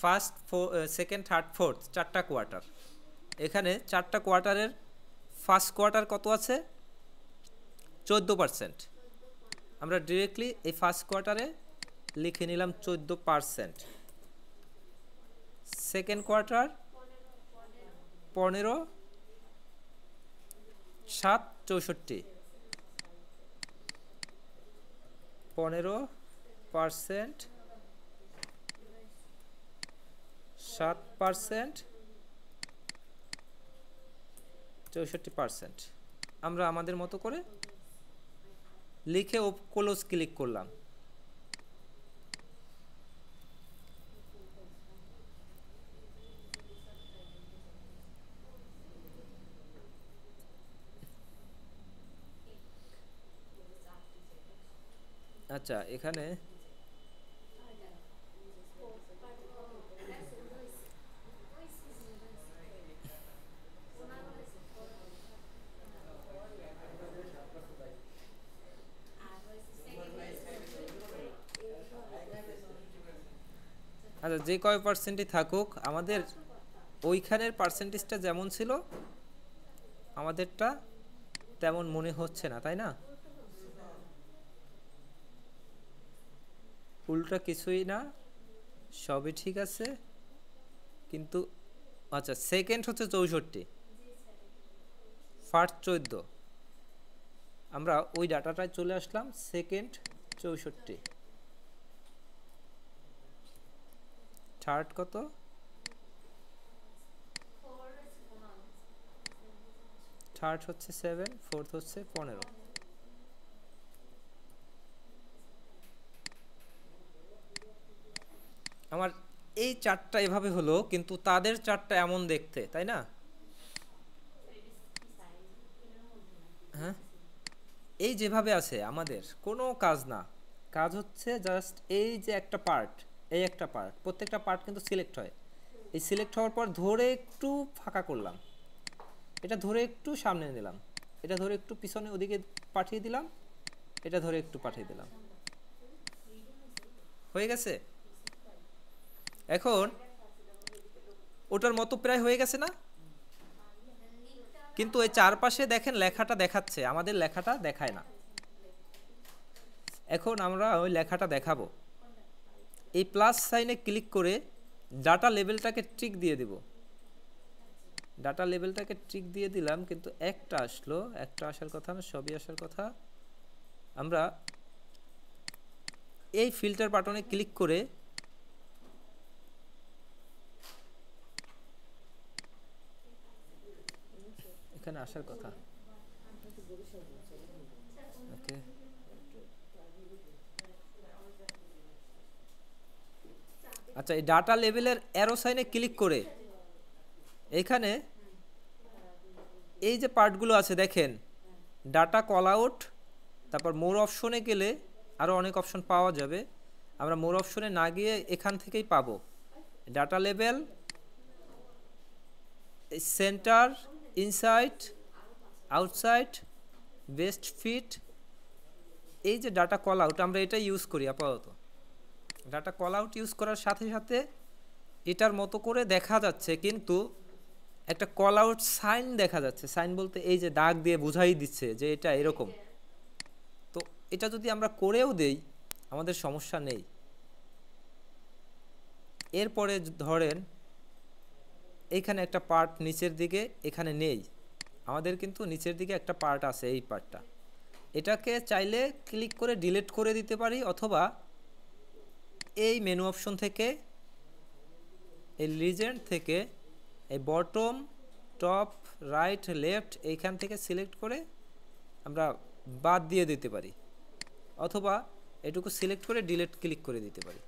ফার্স্ট, সেকেন্ড, থার্ড, ফোর্থ, 4টা কোয়ার্টার, এখানে 4টা কোয়ার্টারের ফার্স্ট কোয়ার্টার কত আছে, 14%। আমরা ডিরেক্টলি এই ফার্স্ট কোয়ার্টারে লিখে নিলাম 14%। Second quarter 15, 7, 64, 15%, 7%, 64%। আমরা আমাদের মতো করে লিখে ক্লোজ ক্লিক করলাম। আচ্ছা এখানে আচ্ছা যে কয় পার্সেন্টই থাকুক, আমাদের ওইখানের পার্সেন্টেজটা যেমন ছিল আমাদেরটা তেমন মনে হচ্ছে না, তাই না? উল্টা কিছুই না, সবই ঠিক আছে, কিন্তু আচ্ছা সেকেন্ড হচ্ছে 64, ফার্স্ট 14, আমরা ওই ডাটাটায় চলে আসলাম, সেকেন্ড 64, থার্ড কত, থার্ড হচ্ছে 7, ফোর্থ হচ্ছে 15। আমার এই চারটা এভাবে হলো, কিন্তু তাদের চারটা এমন দেখতে, তাই না? হ্যাঁ এই যেভাবে আছে আমাদের কোনো কাজ না, কাজ হচ্ছে জাস্ট এই যে একটা পার্ট, এই একটা পার্ট, প্রত্যেকটা পার্ট কিন্তু সিলেক্ট হয়, এই সিলেক্ট হওয়ার পর ধরে একটু ফাঁকা করলাম, এটা ধরে একটু সামনে নিলাম, এটা ধরে একটু পিছনে ওদিকে পাঠিয়ে দিলাম, এটা ধরে একটু পাঠিয়ে দিলাম, হয়ে গেছে। এখন ওটার মতো প্রায় হয়ে গেছে না? কিন্তু এই চারপাশে দেখেন লেখাটা দেখাচ্ছে, আমাদের লেখাটা দেখায় না। এখন আমরা ওই লেখাটা দেখাবো, এই প্লাস সাইনে ক্লিক করে ডাটা লেভেলটাকে টিক দিয়ে দেব, ডাটা লেভেলটাকে টিক দিয়ে দিলাম, কিন্তু একটা আসলো, একটা আসার কথা না, সবই আসার কথা। আমরা এই ফিল্টার বাটনে ক্লিক করে এখানে আসার কথা, ওকে আচ্ছা এই ডাটা লেভেলের অ্যারো সাইনে ক্লিক করে এখানে এই যে পার্টগুলো আছে দেখেন, ডাটা কল আউট, তারপর মোর অপশনে গেলে আরও অনেক অপশন পাওয়া যাবে, আমরা মোর অপশনে না গিয়ে এখান থেকেই পাবো data level, center, inside, outside, best fit, এই যে ডাটা কল আউট আমরা এটা ইউজ করি আপাতত। ডাটা কল আউট ইউজ করার সাথে সাথে এটার মতো করে দেখা যাচ্ছে, কিন্তু একটা কল আউট সাইন দেখা যাচ্ছে, সাইন বলতে এই যে দাগ দিয়ে বুঝাই দিচ্ছে যে এটা এরকম। তো এটা যদি আমরা করেও দেই আমাদের সমস্যা নেই। এরপরে ধরেন এইখানে একটা পার্ট নিচের দিকে এখানে নেই, আমাদের কিন্তু নিচের দিকে একটা পার্ট আছে, এই পার্টটা, এটাকে চাইলে ক্লিক করে ডিলিট করে দিতে পারি, অথবা এই মেনু অপশন থেকে, এই লিজেন্ড থেকে, এই বটম, টপ, রাইট, লেফট এইখান থেকে সিলেক্ট করে আমরা বাদ দিয়ে দিতে পারি, অথবা এটুকু সিলেক্ট করে ডিলিট ক্লিক করে দিতে পারি।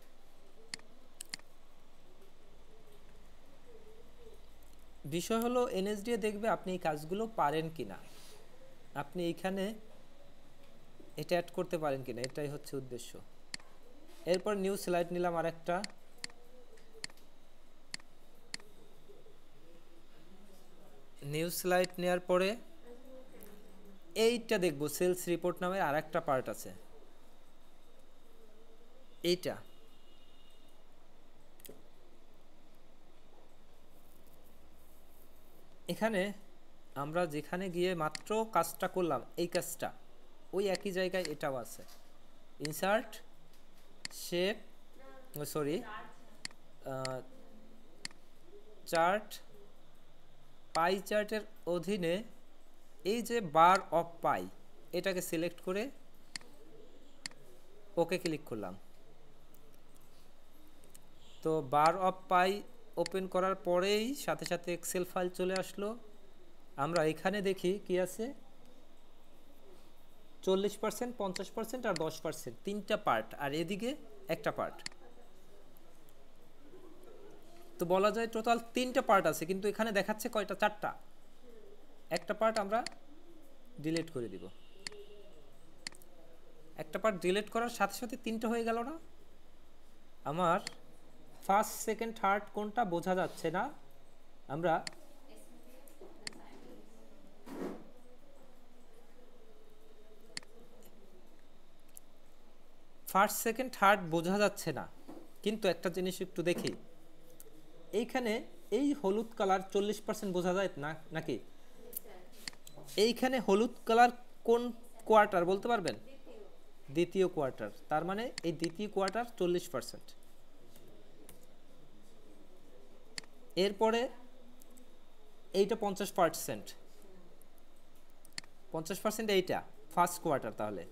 বিষয় হলো এনএসডিএ দেখবে আপনি এই কাজগুলো পারেন কিনা, আপনি এইখানে এটা অ্যাড করতে পারেন কিনা, এটাই হচ্ছে উদ্দেশ্য। এরপর নিউ স্লাইড নিলাম আরেকটা, নিউ স্লাইড নেওয়ার পরে এইটা দেখব, সেলস রিপোর্ট নামে আরেকটা পার্ট আছে, এইটা এখানে আমরা যেখানে গিয়ে মাত্র কাজটা করলাম, এই কাজটা ওই একই জায়গায় এটাও আছে, ইনসার্ট শেপ, সরি চার্ট, পাই চার্টের অধীনে এই যে বার অফ পাই, এটাকে সিলেক্ট করে ওকে ক্লিক করলাম। তো বার অফ পাই ওপেন করার পরেই সাথে সাথে এক্সেল ফাইল চলে আসলো। আমরা এখানে দেখি কি আছে, 40%, 50% আর 10%, তিনটা পার্ট, আর এদিকে একটা পার্ট। তো বলা যায় টোটাল তিনটা পার্ট আছে, কিন্তু এখানে দেখাচ্ছে কয়টা, চারটা। একটা পার্ট আমরা ডিলিট করে দিব, একটা পার্ট ডিলিট করার সাথে সাথে তিনটা হয়ে গেল না? আমার ফার্স্ট, সেকেন্ড, থার্ড কোনটা বোঝা যাচ্ছে না, আমরা ফার্স্ট, সেকেন্ড, থার্ড বোঝা যাচ্ছে না, কিন্তু একটা জিনিস একটু দেখি, এইখানে এই হলুদ কালার 40% বোঝা যায় না নাকি? এইখানে হলুদ কালার কোন কোয়ার্টার বলতে পারবেন? দ্বিতীয় কোয়ার্টার, তার মানে এই দ্বিতীয় কোয়ার্টার 40%। এরপরে এইটা 50%, 50% এইটা ফার্স্ট কোয়ার্টার, তাহলে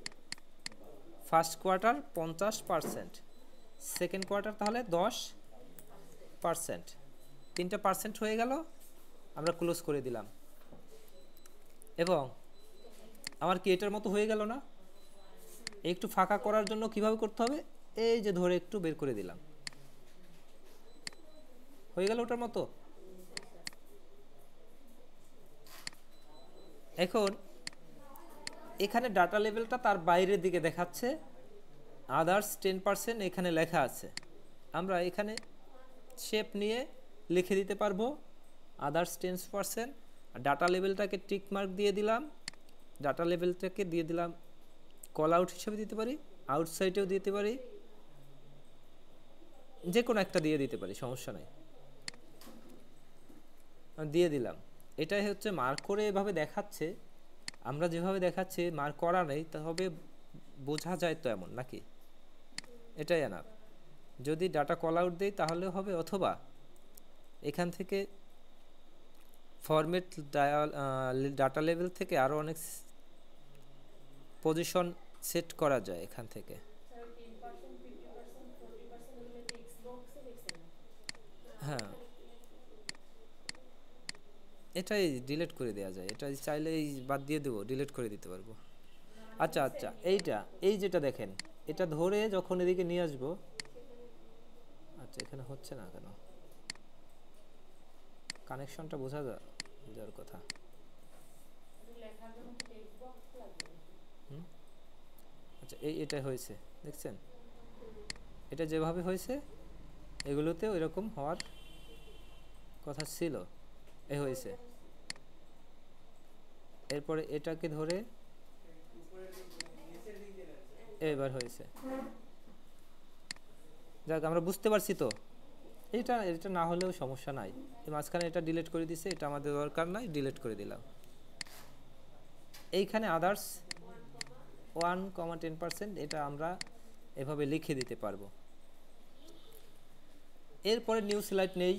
ফার্স্ট কোয়ার্টার 50%, সেকেন্ড কোয়ার্টার তাহলে 10%, তিনটা পার্সেন্ট হয়ে গেল, আমরা ক্লোজ করে দিলাম। এবং আমার কি এটার মতো হয়ে গেল না? একটু ফাঁকা করার জন্য কিভাবে করতে হবে, এই যে ধরে একটু বের করে দিলাম, হয়ে গেল ওটার মতো। এখন এখানে ডাটা লেভেলটা তার বাইরের দিকে দেখাচ্ছে, আদার্স 10% এখানে লেখা আছে, আমরা এখানে শেপ নিয়ে লিখে দিতে পারবো আদার্স 10%, ডাটা লেভেলটাকে টিক মার্ক দিয়ে দিলাম, ডাটা লেভেলটাকে দিয়ে দিলাম কল আউট হিসেবে দিতে পারি, আউটসাইডেও দিতে পারি, যে কোনো একটা দিয়ে দিতে পারি, সমস্যা নাই, দিয়ে দিলাম। এটাই হচ্ছে মার্ক করে এভাবে দেখাচ্ছে, আমরা যেভাবে দেখাচ্ছি মার্ক করা নেই, তবে বোঝা যায় তো এমন নাকি? এটাই এনাফ। যদি ডাটা কল আউট দেই তাহলে হবে, অথবা এখান থেকে ফরম্যাট ডাটা লেভেল থেকে আরও অনেক পজিশন সেট করা যায় এখান থেকে। হ্যাঁ, এটাই ডিলিট করে দেওয়া যায়, এটা চাইলে বাদ দিয়ে দেবো, ডিলিট করে দিতে পারবো। আচ্ছা আচ্ছা, এইটা, এই যেটা দেখেন, এটা ধরে যখন এদিকে নিয়ে আসবো, আচ্ছা এখানে হচ্ছে না কেন, কানেকশনটা বোঝা যাওয়ার কথা। আচ্ছা এটা হয়েছে, দেখছেন, এটা যেভাবে হয়েছে এগুলোতেও এরকম হওয়ার কথা ছিল, হয়েছে। এরপরে এটাকে ধরে এবার হয়েছে, যাক আমরা বুঝতে পারছি তো। এটা না হলেও সমস্যা নাই, এই মাঝখানে এটা ডিলিট করে দিছে, এটা আমাদের দরকার নাই, ডিলিট করে দিলাম। এইখানে আদার্স 1,10%, এটা আমরা এভাবে লিখে দিতে পারবো। এরপরে নিউ স্লাইড নেই।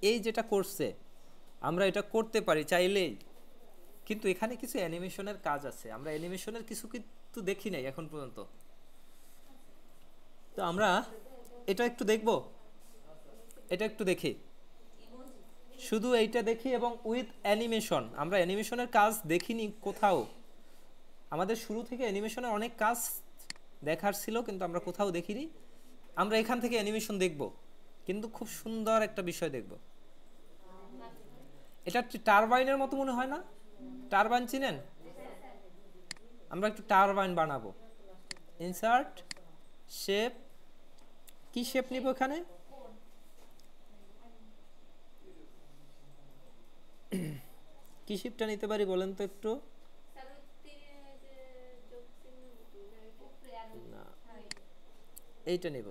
এই যেটা করছে আমরা এটা করতে পারি চাইলেই, কিন্তু এখানে কিছু অ্যানিমেশনের কাজ আছে, আমরা অ্যানিমেশনের কিছু কিন্তু দেখি নাই এখন পর্যন্ত। তো আমরা এটা একটু দেখব, এটা একটু দেখি, শুধু এইটা দেখি এবং উইথ অ্যানিমেশন। আমরা অ্যানিমেশনের কাজ দেখিনি কোথাও, আমাদের শুরু থেকে অ্যানিমেশনের অনেক কাজ দেখার ছিল কিন্তু আমরা কোথাও দেখিনি। আমরা এখান থেকে অ্যানিমেশন দেখব, কিন্তু খুব সুন্দর একটা বিষয় দেখব। এটা টারবাইনের মতো মনে হয় না? টারবাইন চিনেন? আমরা একটু টারবাইন বানাবো। ইনসার্ট শেপ, কি শেপ নিব এখানে? কি শেপটা নিতে পারি বলেন তো একটু? না, এইটা নিব।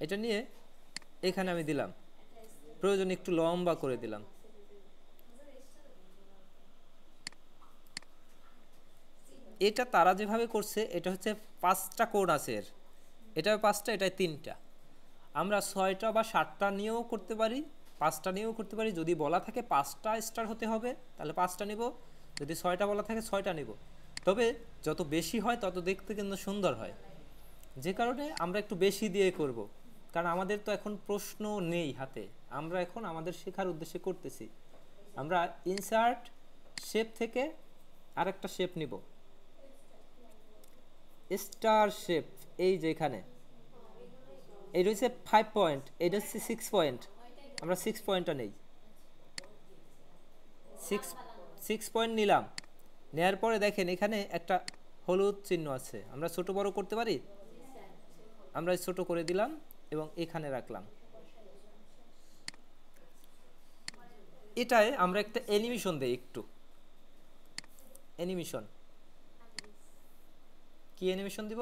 এটা নিয়ে এখানে আমি দিলাম, প্রয়োজন একটু লম্বা করে দিলাম। এটা তারা যেভাবে করছে এটা হচ্ছে 5টা কোণ আছে এর, এটা 5টা, এটা 3টা। আমরা 6টা বা 7টা নিয়েও করতে পারি, 5টা নিয়েও করতে পারি। যদি বলা থাকে 5টা স্টার হতে হবে তাহলে 5টা নিব, যদি 6টা বলা থাকে 6টা নিব। তবে যত বেশি হয় তত দেখতে কিন্তু সুন্দর হয়, যে কারণে আমরা একটু বেশি দিয়ে করব, কারণ আমাদের তো এখন প্রশ্ন নেই হাতে, আমরা এখন আমাদের শেখার উদ্দেশ্যে করতেছি। আমরা ইনসার্ট শেপ থেকে আরেকটা শেপ নিব, স্টার শেপ। এই যে এখানে এই রয়েছে 5 পয়েন্ট, এটা হচ্ছে 6 পয়েন্ট, আমরা 6 পয়েন্টটা নেই। 6 পয়েন্ট নিলাম, নেয়ার পরে দেখেন এখানে একটা হলুদ চিহ্ন আছে, আমরা ছোট বড় করতে পারি, আমরা ছোট করে দিলাম এবং এখানে রাখলাম। এটায় আমরা একটা অ্যানিমেশন দেই, একটু অ্যানিমেশন। কি অ্যানিমেশন দিব?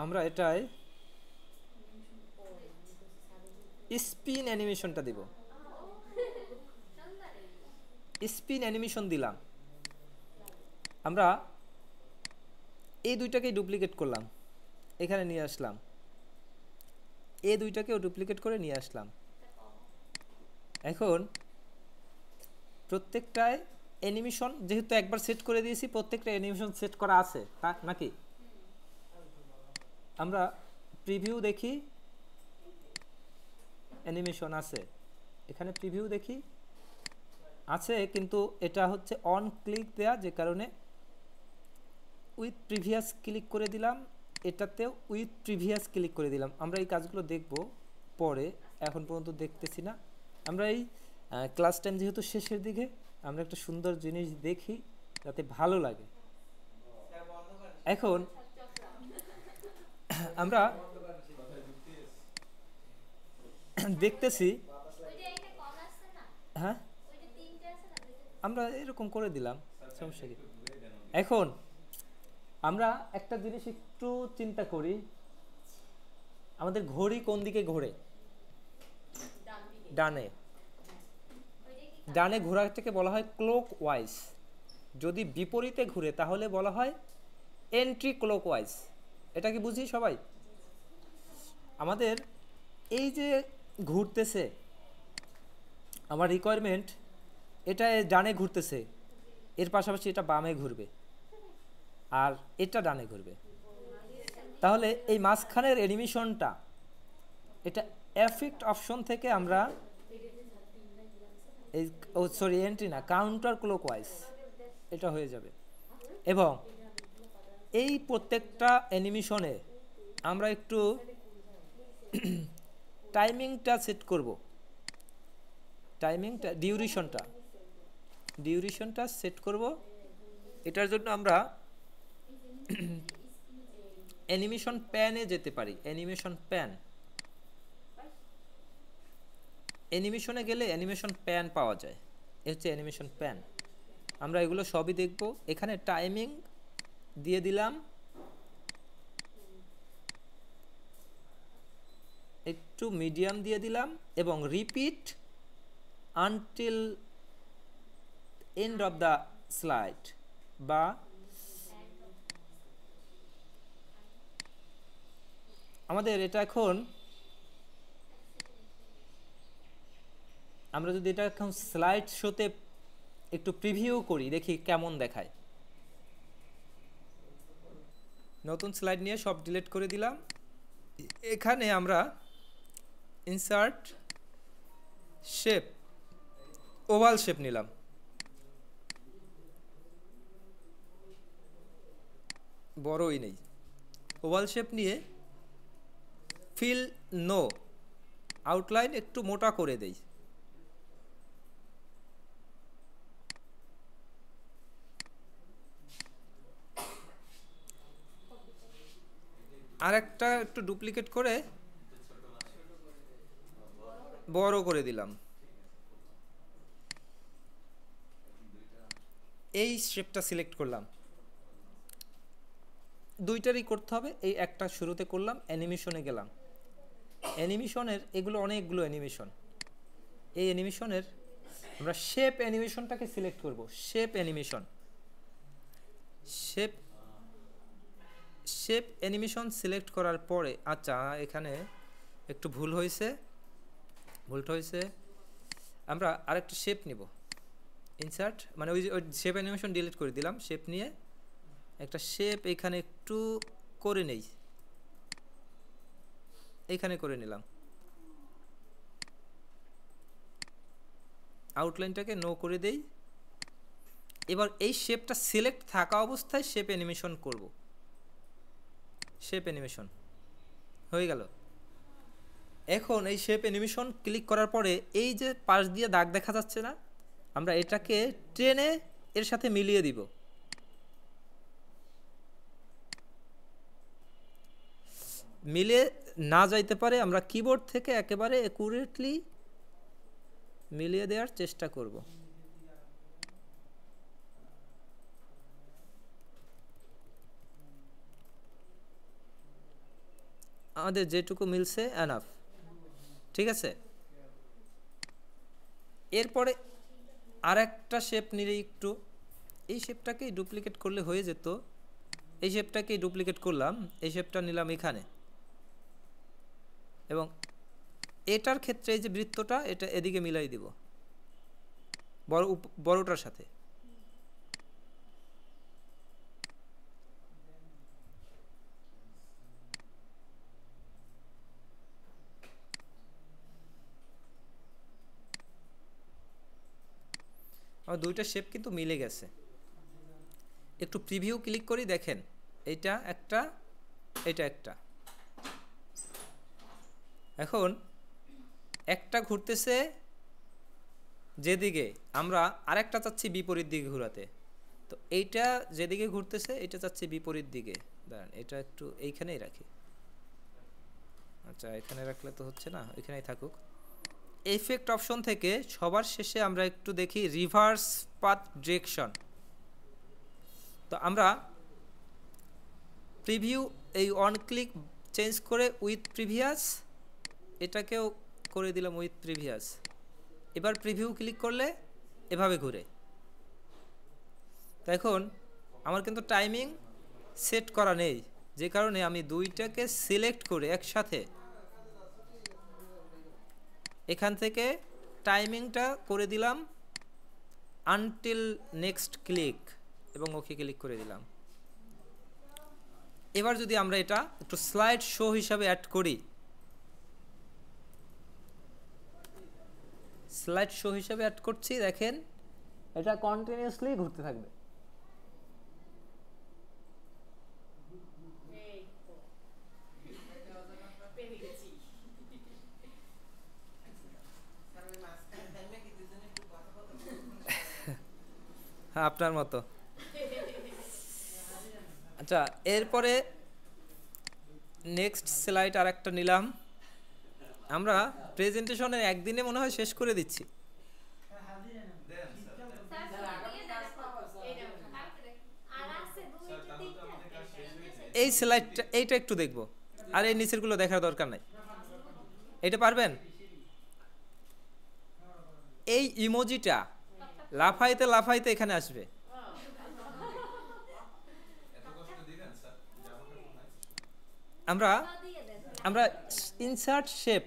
আমরা এটায় স্পিন অ্যানিমেশনটা দিব। স্পিন অ্যানিমেশন দিলাম, আমরা এই দুইটাকেই ডুপ্লিকেট করলাম, এখানে নিয়ে আসলাম, এই দুইটাকেও ডুপ্লিকেট করে নিয়ে আসলাম। এখন প্রত্যেকটায় অ্যানিমেশন যেহেতু একবার সেট করে দিয়েছি, প্রত্যেকটা অ্যানিমেশন সেট করা আছে তা নাকি? আমরা প্রিভিউ দেখি, অ্যানিমেশন আছে এখানে, প্রিভিউ দেখি আছে, কিন্তু এটা হচ্ছে অন ক্লিক দেয়া, যে কারণে উইথ প্রিভিয়াস ক্লিক করে দিলাম, এটাতেও উইথ প্রিভিয়াস ক্লিক করে দিলাম। আমরা এই কাজগুলো দেখব পরে, এখন পর্যন্ত দেখতেছি না। আমরা এই ক্লাস টাইম যেহেতু শেষের দিকে, আমরা একটা সুন্দর জিনিস দেখি যাতে ভালো লাগে। এখন আমরা দেখতেছি, হ্যাঁ আমরা এরকম করে দিলাম, সমস্যা কি? এখন আমরা একটা জিনিস একটু চিন্তা করি, আমাদের ঘড়ি কোন দিকে ঘোরে? ডানে। ডানে ঘোরাটাকে বলা হয় ক্লক ওয়াইজ, যদি বিপরীতে ঘুরে তাহলে বলা হয় এন্ট্রি ক্লক ওয়াইজ। এটা কি বুঝি সবাই? আমাদের এই যে ঘুরতেছে আমার রিকোয়ারমেন্ট, এটা ডানে ঘুরতেছে, এর পাশাপাশি এটা বামে ঘুরবে আর এটা ডানে ঘুরবে। তাহলে এই মাঝখানের অ্যানিমেশনটা, এটা এফেক্ট অপশন থেকে আমরা এই সরি এন্ট্রি না, কাউন্টার ক্লকওয়াইজ এটা হয়ে যাবে। এবং এই প্রত্যেকটা অ্যানিমেশনে আমরা একটু টাইমিংটা সেট করব, টাইমিংটা ডিউরেশনটা সেট করব। এটার জন্য আমরা অ্যানিমেশন প্যানে যেতে পারি, অ্যানিমেশন প্যান, অ্যানিমেশনে গেলে অ্যানিমেশন প্যান পাওয়া যায়, এ হচ্ছে অ্যানিমেশন প্যান। আমরা এগুলো সবই দেখব। এখানে টাইমিং দিয়ে দিলাম, এই একটু মিডিয়াম দিয়ে দিলাম এবং repeat until end of the slide, বা আমাদের এটা এখন আমরা যদি এটা এখন স্লাইড শোতে একটু প্রিভিউ করি, দেখি কেমন দেখায়। নতুন স্লাইড নিয়ে সব ডিলিট করে দিলাম। এখানে আমরা ইনসার্ট শেপ, ওভাল শেপ নিলাম। বড়ই নেই, ওভাল শেপ নিয়ে ফিল নো, আউটলাইন একটু মোটা করে দেই। আর একটা একটু ডুপ্লিকেট করে বড় করে দিলাম। এই শেপটা সিলেক্ট করলাম, দুইটারই করতে হবে। এই একটা শুরুতে করলাম, অ্যানিমেশনে গেলাম। অ্যানিমেশনের এগুলো অনেকগুলো অ্যানিমেশন, এই অ্যানিমেশনের আমরা শেপ অ্যানিমেশনটাকে সিলেক্ট করব। Shape animation, shape animation select করার পরে, আচ্ছা এখানে একটু ভুল হয়েছে, আমরা আরেকটা শেপ নিব। ইনসার্ট মানে ওই শেপ অ্যানিমেশন ডিলিট করে দিলাম। শেপ নিয়ে একটা শেপ এখানে একটু করে নেই, এইখানে করে নিলাম। আউটলাইনটাকে নো করে দেই। এবার এই শেপটা সিলেক্ট থাকা অবস্থায় শেপ অ্যানিমেশন করব। শেপ অ্যানিমেশন হয়ে গেল। এখন এই শেপ অ্যানিমেশন ক্লিক করার পরে এই যে পাশ দিয়ে দাগ দেখা যাচ্ছে না, আমরা এটাকে টেনে এর সাথে মিলিয়ে দিব। মিলে না যাইতে পারে আমরা কিবোর্ড থেকে একেবারে অ্যাকুরেটলি মিলিয়ে দেওয়ার চেষ্টা করব। আমাদের যেটুকু মিলছে এনাফ, ঠিক আছে। এরপরে আর একটা শেপ নিলে একটু, এই শেপটাকেই ডুপ্লিকেট করলে হয়ে যেত। এই শেপটাকেই ডুপ্লিকেট করলাম, এই শেপটা নিলাম এখানে, এবং এটার ক্ষেত্রে এই যে বৃত্তটা, এটা এদিকে মিলাই দিব বড়টার সাথে। আমার দুইটা শেপ কিন্তু মিলে গেছে। একটু প্রিভিউ ক্লিক করি, দেখেন এটা একটা, এটা একটা। এখন একটা ঘুরতেছে যেদিকে, আমরা আরেকটা চাচ্ছি বিপরীত দিকে ঘোরাতে। তো এইটা যেদিকে ঘুরতেছে এটা চাচ্ছি বিপরীত দিকে। দাঁড়ান, এটা একটু এইখানেই রাখি। আচ্ছা এখানে রাখলে তো হচ্ছে না, এখানেই থাকুক। এফেক্ট অপশন থেকে সবার শেষে আমরা একটু দেখি রিভার্স পাথ ডিরেকশন। তো আমরা প্রিভিউ এই অন ক্লিক চেঞ্জ করে উইথ প্রিভিয়াস, এটাকেও করে দিলাম উইথ প্রিভিয়াস। এবার প্রিভিউ ক্লিক করলে এভাবে ঘুরে। তো এখন আমার কিন্তু টাইমিং সেট করা নেই, যে কারণে আমি দুইটাকে সিলেক্ট করে একসাথে এখান থেকে টাইমিংটা করে দিলাম আনটিল নেক্সট ক্লিক, এবং ওকে ক্লিক করে দিলাম। এবার যদি আমরা এটা একটু স্লাইড শো হিসাবে অ্যাড করি, স্লাইড শো হিসাবে অ্যাড করছি, দেখেন এটা কন্টিনিউয়াসলি ঘুরতে থাকবে। হ্যাঁ আপনার মতো। আচ্ছা এরপরে নেক্সট স্লাইড আর একটা নিলাম। আমরা প্রেজেন্টেশনের একদিনে মনে হয় শেষ করে দিচ্ছি। এই স্লাইডটা, এইটা একটু দেখব, আর এই নিচেরগুলো দেখার দরকার নাই। এটা পারবেন? এই ইমোজিটা লাফাইতে লাফাইতে এখানে আসবে। আমরা আমরা ইনসার্ট শেপ,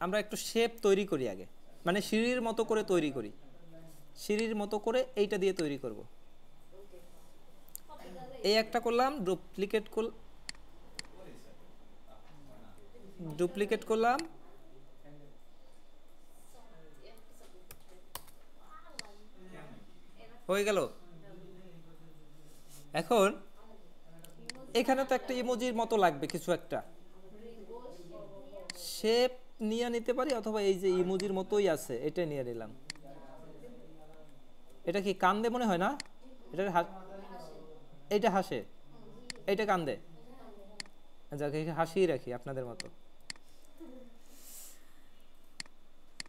আমরা একটু শেপ তৈরি করি আগে, মানে সিঁড়ির মতো করে তৈরি করি, সিঁড়ির মতো করে এইটা দিয়ে তৈরি করব। এই একটা করলাম, ডুপ্লিকেট করলাম, হয়ে গেল। এখন এখানে তো একটা ইমোজির মতো লাগবে, কিছু একটা শেপ নিয়ে নিতে পারি, অথবা এই যে ইমোজির মতোই আছে এটা নিয়ে নিলাম। এটা কি কান্দে মনে হয় না? এটা হাসে, এটা কান্দে, যাকে হাসিই রাখি আপনাদের মতো।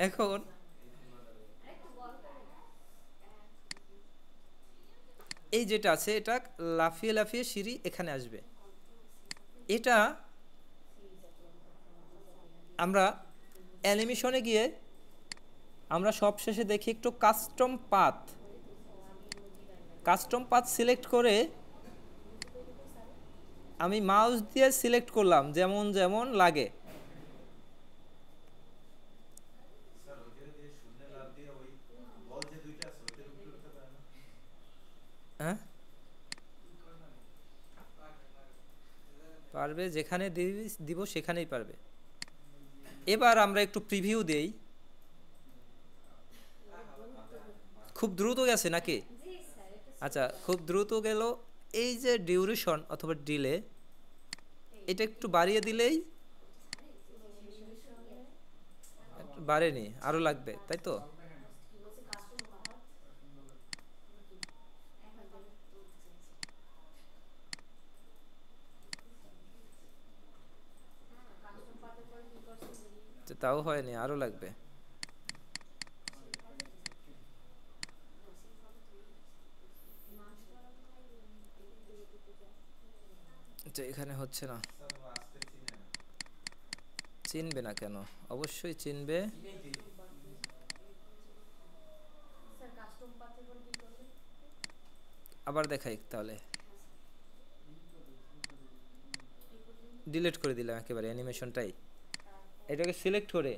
এখন এই যেটা আছে এটা লাফিয়ে লাফিয়ে সিঁড়ি এখানে আসবে। এটা আমরা অ্যানিমেশনে গিয়ে আমরা সবশেষে দেখি একটু কাস্টম পাথ সিলেক্ট করে আমি মাউস দিয়ে সিলেক্ট করলাম যেমন যেমন লাগে। হ্যাঁ পারবে, যেখানে দিব সেখানেই পারবে। এবার আমরা একটু প্রিভিউ দেই। খুব দ্রুত গেছে নাকি? আচ্ছা, খুব দ্রুত গেল। এই যে ডিউরেশন অথবা ডিলে, এটা একটু বাড়িয়ে দিলেই, বাড়েনি, আরো লাগবে, তাই তো? তাও হয়নি, আরো লাগবে। এখানে হচ্ছে না। চিনবে না কেন? অবশ্যই চিনবে। আবার দেখাই তাহলে। ডিলিট করে দিলাম একেবারে অ্যানিমেশনটাই। এটাকে সিলেক্ট করে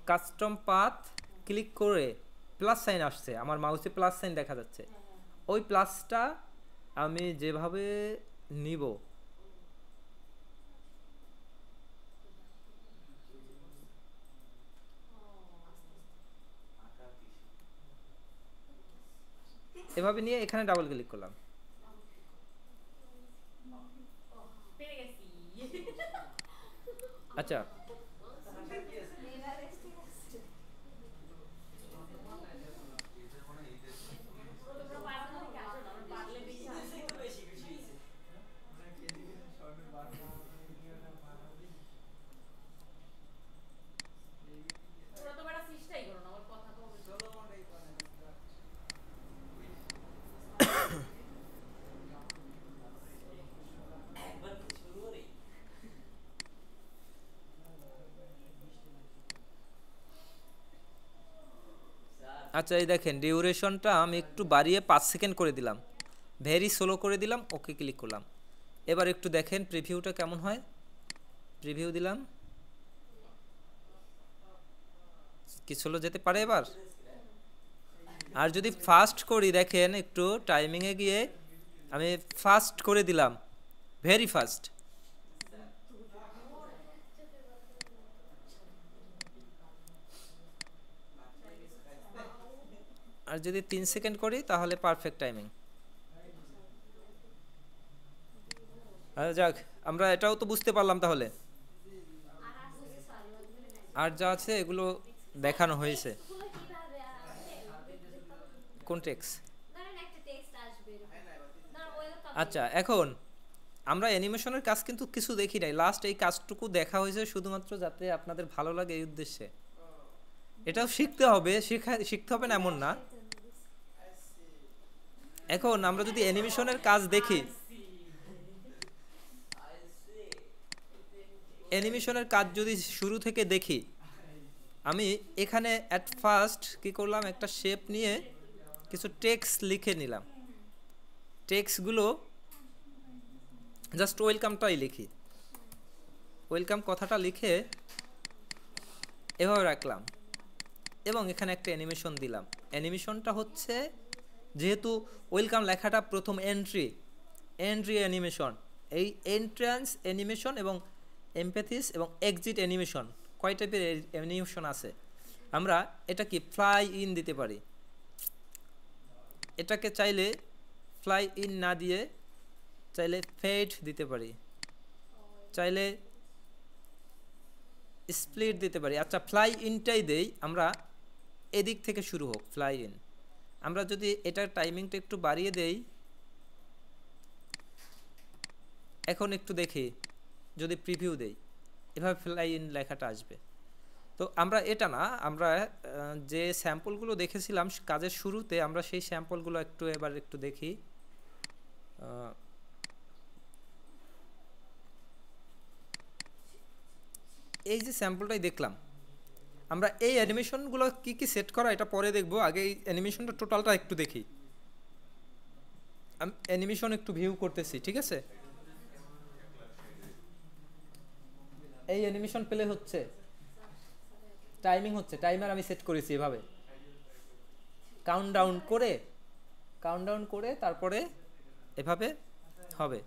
কাস্টম পাথ ক্লিক করে প্লাস সাইন আসছে, আমার মাউসে প্লাস সাইন দেখা যাচ্ছে। ওই প্লাসটা আমি যেভাবে নিব, এভাবে নিয়ে এখানে ডাবল ক্লিক করলাম। আচ্ছা, আচ্ছা, এই দেখেন ডিউরেশনটা আমি একটু বাড়িয়ে 5 সেকেন্ড করে দিলাম, ভেরি স্লো করে দিলাম, ওকে ক্লিক করলাম। এবার একটু দেখেন প্রিভিউটা কেমন হয়। প্রিভিউ দিলাম, কি স্লো যেতে পারে এবার। আর যদি ফাস্ট করি, দেখেন একটু টাইমিংয়ে গিয়ে আমি ফাস্ট করে দিলাম, ভেরি ফাস্ট। আর যদি 3 সেকেন্ড করি তাহলে পারফেক্ট টাইমিং। আচ্ছা যাক, আমরা এটাও তো বুঝতে পারলাম তাহলে। আর যা আছে এগুলো দেখানো হয়েছে। কোন টেক্সট? আচ্ছা, এখন আমরা অ্যানিমেশনের কাজ কিন্তু কিছু দেখি নাই, লাস্ট এই কাজটুকু দেখা হয়েছে শুধুমাত্র যাতে আপনাদের ভালো লাগে এই উদ্দেশ্যে। এটাও শিখতে হবে, শিখতে হবে না এমন না। এখন আমরা যদি অ্যানিমেশনের কাজ দেখি, অ্যানিমেশনের কাজ যদি শুরু থেকে দেখি, আমি এখানে অ্যাট ফার্স্ট কি করলাম, একটা শেপ নিয়ে কিছু টেক্সট লিখে নিলাম। টেক্সটগুলো জাস্ট ওয়েলকামটাই লিখি, ওয়েলকাম কথাটা লিখে এভাবে রাখলাম এবং এখানে একটা অ্যানিমেশন দিলাম। অ্যানিমেশনটা হচ্ছে, যেহেতু ওয়েলকাম লেখাটা প্রথম এন্ট্রি অ্যানিমেশন, এই এন্ট্রান্স অ্যানিমেশন এবং এমপ্যাথিস এবং এক্সিট অ্যানিমেশন, কয় টাইপের অ্যানিমেশন আছে। আমরা এটা কি ফ্লাই ইন দিতে পারি, এটাকে চাইলে ফ্লাই ইন না দিয়ে চাইলে ফেড দিতে পারি, চাইলে স্প্লিট দিতে পারি। আচ্ছা, ফ্লাই ইনটাই দেই আমরা, এদিক থেকে শুরু হোক ফ্লাই ইন। আমরা যদি এটার টাইমিংটা একটু বাড়িয়ে দেই, এখন একটু দেখি, যদি প্রিভিউ দেই এভাবে ফ্লাই ইন লেখাটা আসবে। তো আমরা এটা না, আমরা যে স্যাম্পলগুলো দেখেছিলাম কাজের শুরুতে, আমরা সেই স্যাম্পলগুলো এবার একটু দেখি। এই যে স্যাম্পলটাই দেখলাম, আমরা এই অ্যানিমেশনগুলো কি কি সেট করা এটা পরে দেখবো, আগে এই অ্যানিমেশনটা টোটালটা একটু দেখি। আমি অ্যানিমেশন একটু ভিউ করতেছি, ঠিক আছে। এই অ্যানিমেশন প্লে হচ্ছে, টাইমিং হচ্ছে, টাইমার আমি সেট করেছি এভাবে, কাউন্টডাউন করে তারপরে এভাবে হবে।